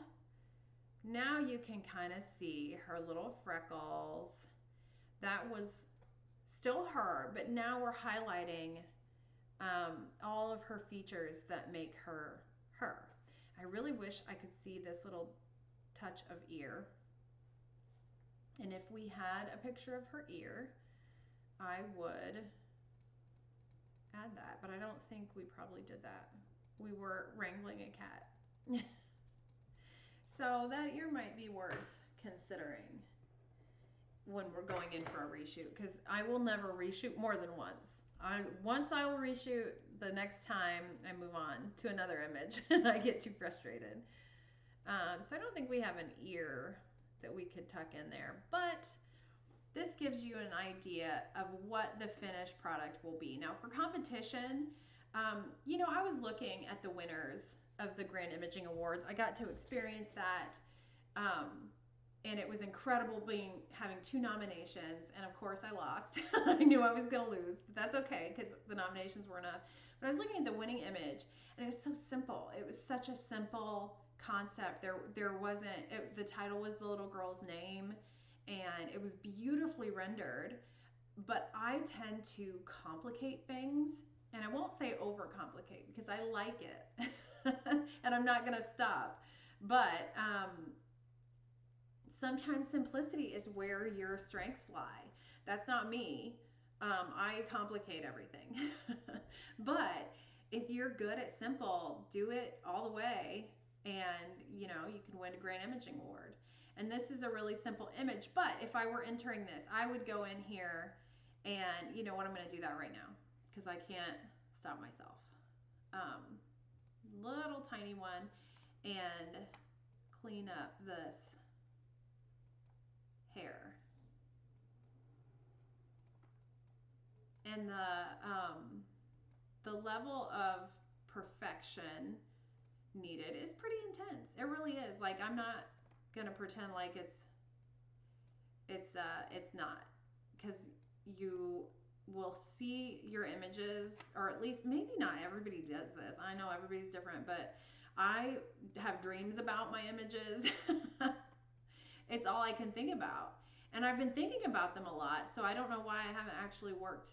Speaker 2: now you can kind of see her little freckles. That was still her, but now we're highlighting all of her features that make her her. I really wish I could see this little touch of ear. And if we had a picture of her ear, I would add that, but I don't think we probably did that. We were wrangling a cat. So that ear might be worth considering when we're going in for a reshoot, because I will never reshoot more than once. Once I will reshoot, the next time I move on to another image. I get too frustrated. So I don't think we have an ear that we could tuck in there, but this gives you an idea of what the finished product will be. Now for competition, you know, I was looking at the winners of the Grand Imaging Awards. I got to experience that and it was incredible having 2 nominations, and of course I lost. I knew I was going to lose, but that's okay because the nominations were enough. But I was looking at the winning image, and it was so simple. It was such a simple concept. There wasn't the title was the little girl's name, and it was beautifully rendered. But I tend to complicate things, and I won't say overcomplicate because I like it, and I'm not going to stop. But sometimes simplicity is where your strengths lie. That's not me. I complicate everything. But if you're good at simple, do it all the way, and you know you can win a Grand Imaging Award. And this is a really simple image, but if I were entering this, I would go in here, and you know what, I'm going to do that right now because I can't stop myself. Little tiny one, and clean up this hair. And the level of perfection needed is pretty intense. It really is. Like, I'm not gonna pretend like it's not, because you will see your images, or at least maybe not everybody does this. I know everybody's different, but I have dreams about my images. It's all I can think about. And I've been thinking about them a lot, so I don't know why I haven't actually worked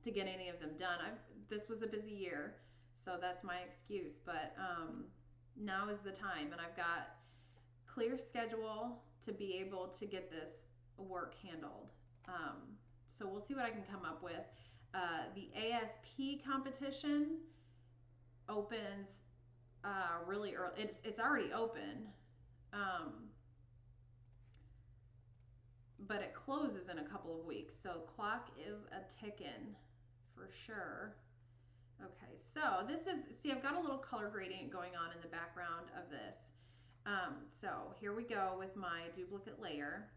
Speaker 2: to get any of them done. This was a busy year, so that's my excuse. But now is the time, and I've got clear schedule to be able to get this work handled. So we'll see what I can come up with. The ASP competition opens really early. It's already open. But it closes in a couple of weeks, so clock is a ticking for sure. Okay, so this is, see, I've got a little color gradient going on in the background of this. So here we go with my duplicate layer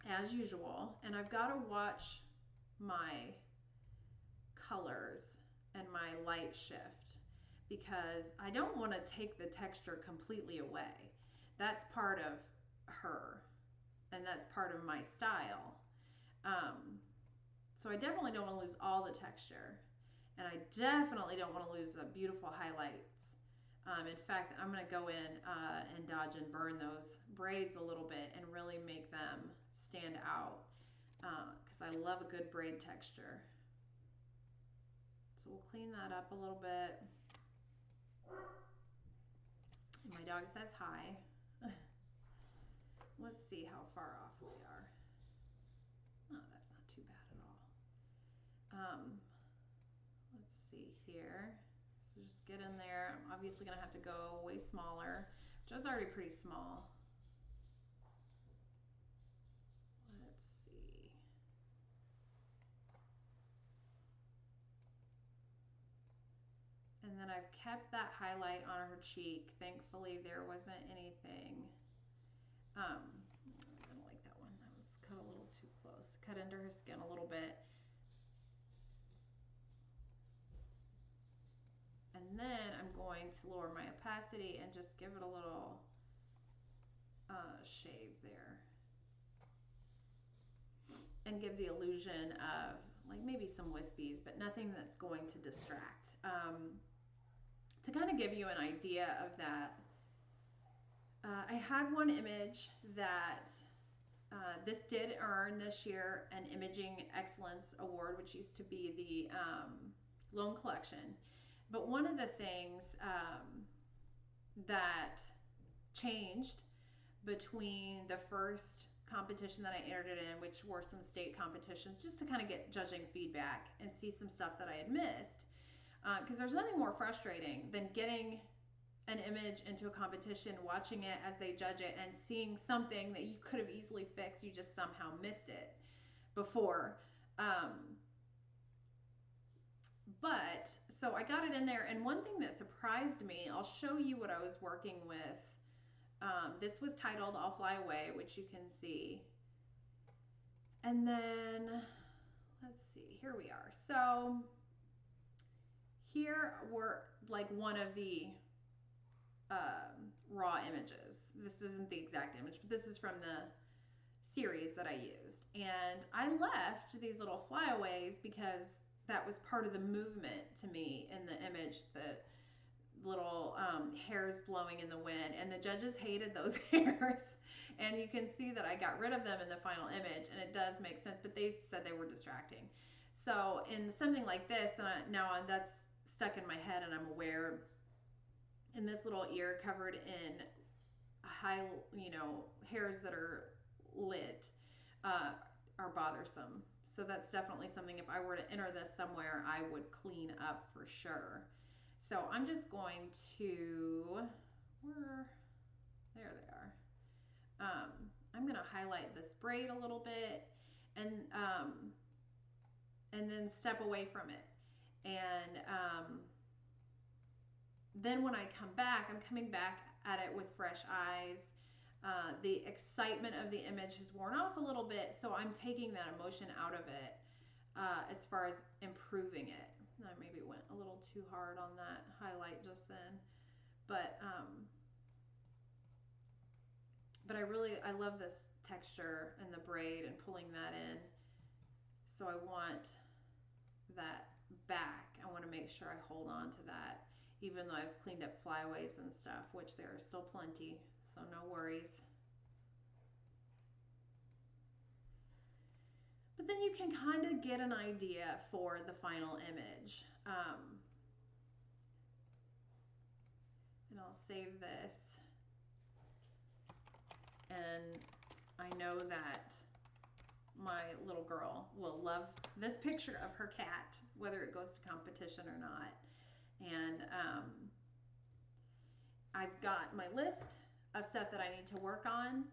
Speaker 2: as usual, and I've got to watch my colors and my light shift because I don't want to take the texture completely away. That's part of her, and that's part of my style. So I definitely don't want to lose all the texture, and I definitely don't want to lose the beautiful highlights. In fact, I'm going to go in and dodge and burn those braids a little bit and really make them stand out because I love a good braid texture. So we'll clean that up a little bit. My dog says hi. Let's see how far off we are. Oh, that's not too bad at all. Let's see here. So just get in there. I'm obviously gonna have to go way smaller, which was already pretty small. Let's see. And then I've kept that highlight on her cheek. Thankfully, there wasn't anything. I don't like that one. That was cut a little too close. Cut into her skin a little bit. And then I'm going to lower my opacity and just give it a little shave there. And give the illusion of like maybe some wispies, but nothing that's going to distract. To kind of give you an idea of that, I had one image that this did earn this year an Imaging Excellence Award, which used to be the Loan Collection. But one of the things that changed between the first competition that I entered it in, which were some state competitions, just to kind of get judging feedback and see some stuff that I had missed. Because there's nothing more frustrating than getting an image into a competition, watching it as they judge it, and seeing something that you could have easily fixed, you just somehow missed it before. But so I got it in there, and one thing that surprised me, I'll show you what I was working with. This was titled I'll Fly Away, which you can see. And then, let's see, here we are. So here were like one of the raw images. This isn't the exact image, but this is from the series that I used. And I left these little flyaways because that was part of the movement to me in the image, the little hairs blowing in the wind. And the judges hated those hairs. And you can see that I got rid of them in the final image, and it does make sense, but they said they were distracting. So in something like this, now that's stuck in my head, and I'm aware in this little ear covered in high, hairs that are lit are bothersome. So that's definitely something, if I were to enter this somewhere, I would clean up for sure. So I'm just going to, there they are. I'm going to highlight this braid a little bit, and then step away from it. And then when I come back, I'm coming back at it with fresh eyes. The excitement of the image has worn off a little bit, so I'm taking that emotion out of it as far as improving it. I maybe went a little too hard on that highlight just then, but I love this texture and the braid and pulling that in. So I want that back. I want to make sure I hold on to that, even though I've cleaned up flyaways and stuff, which there are still plenty, so no worries. But then you can kind of get an idea for the final image. And I'll save this. And I know that my little girl will love this picture of her cat, whether it goes to competition or not. And I've got my list of stuff that I need to work on.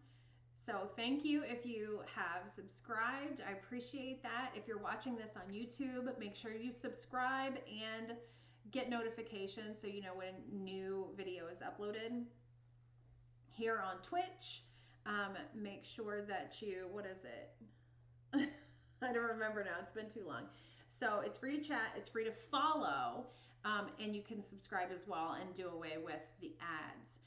Speaker 2: So thank you if you have subscribed. I appreciate that. If you're watching this on YouTube, make sure you subscribe and get notifications so you know when a new video is uploaded. Here on Twitch, make sure that you, what is it? I don't remember now. It's been too long. So it's free to chat. It's free to follow. And you can subscribe as well and do away with the ads.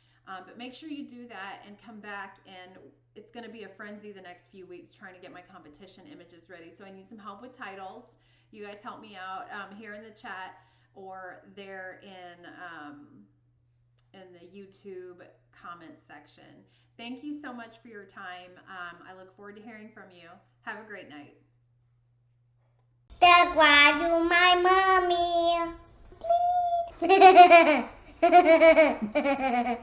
Speaker 2: But make sure you do that and come back, and it's going to be a frenzy the next few weeks trying to get my competition images ready. So I need some help with titles. You guys help me out here in the chat or there in the YouTube comment section. Thank you so much for your time. I look forward to hearing from you. Have a great night.
Speaker 3: That's why you my mommy. Please.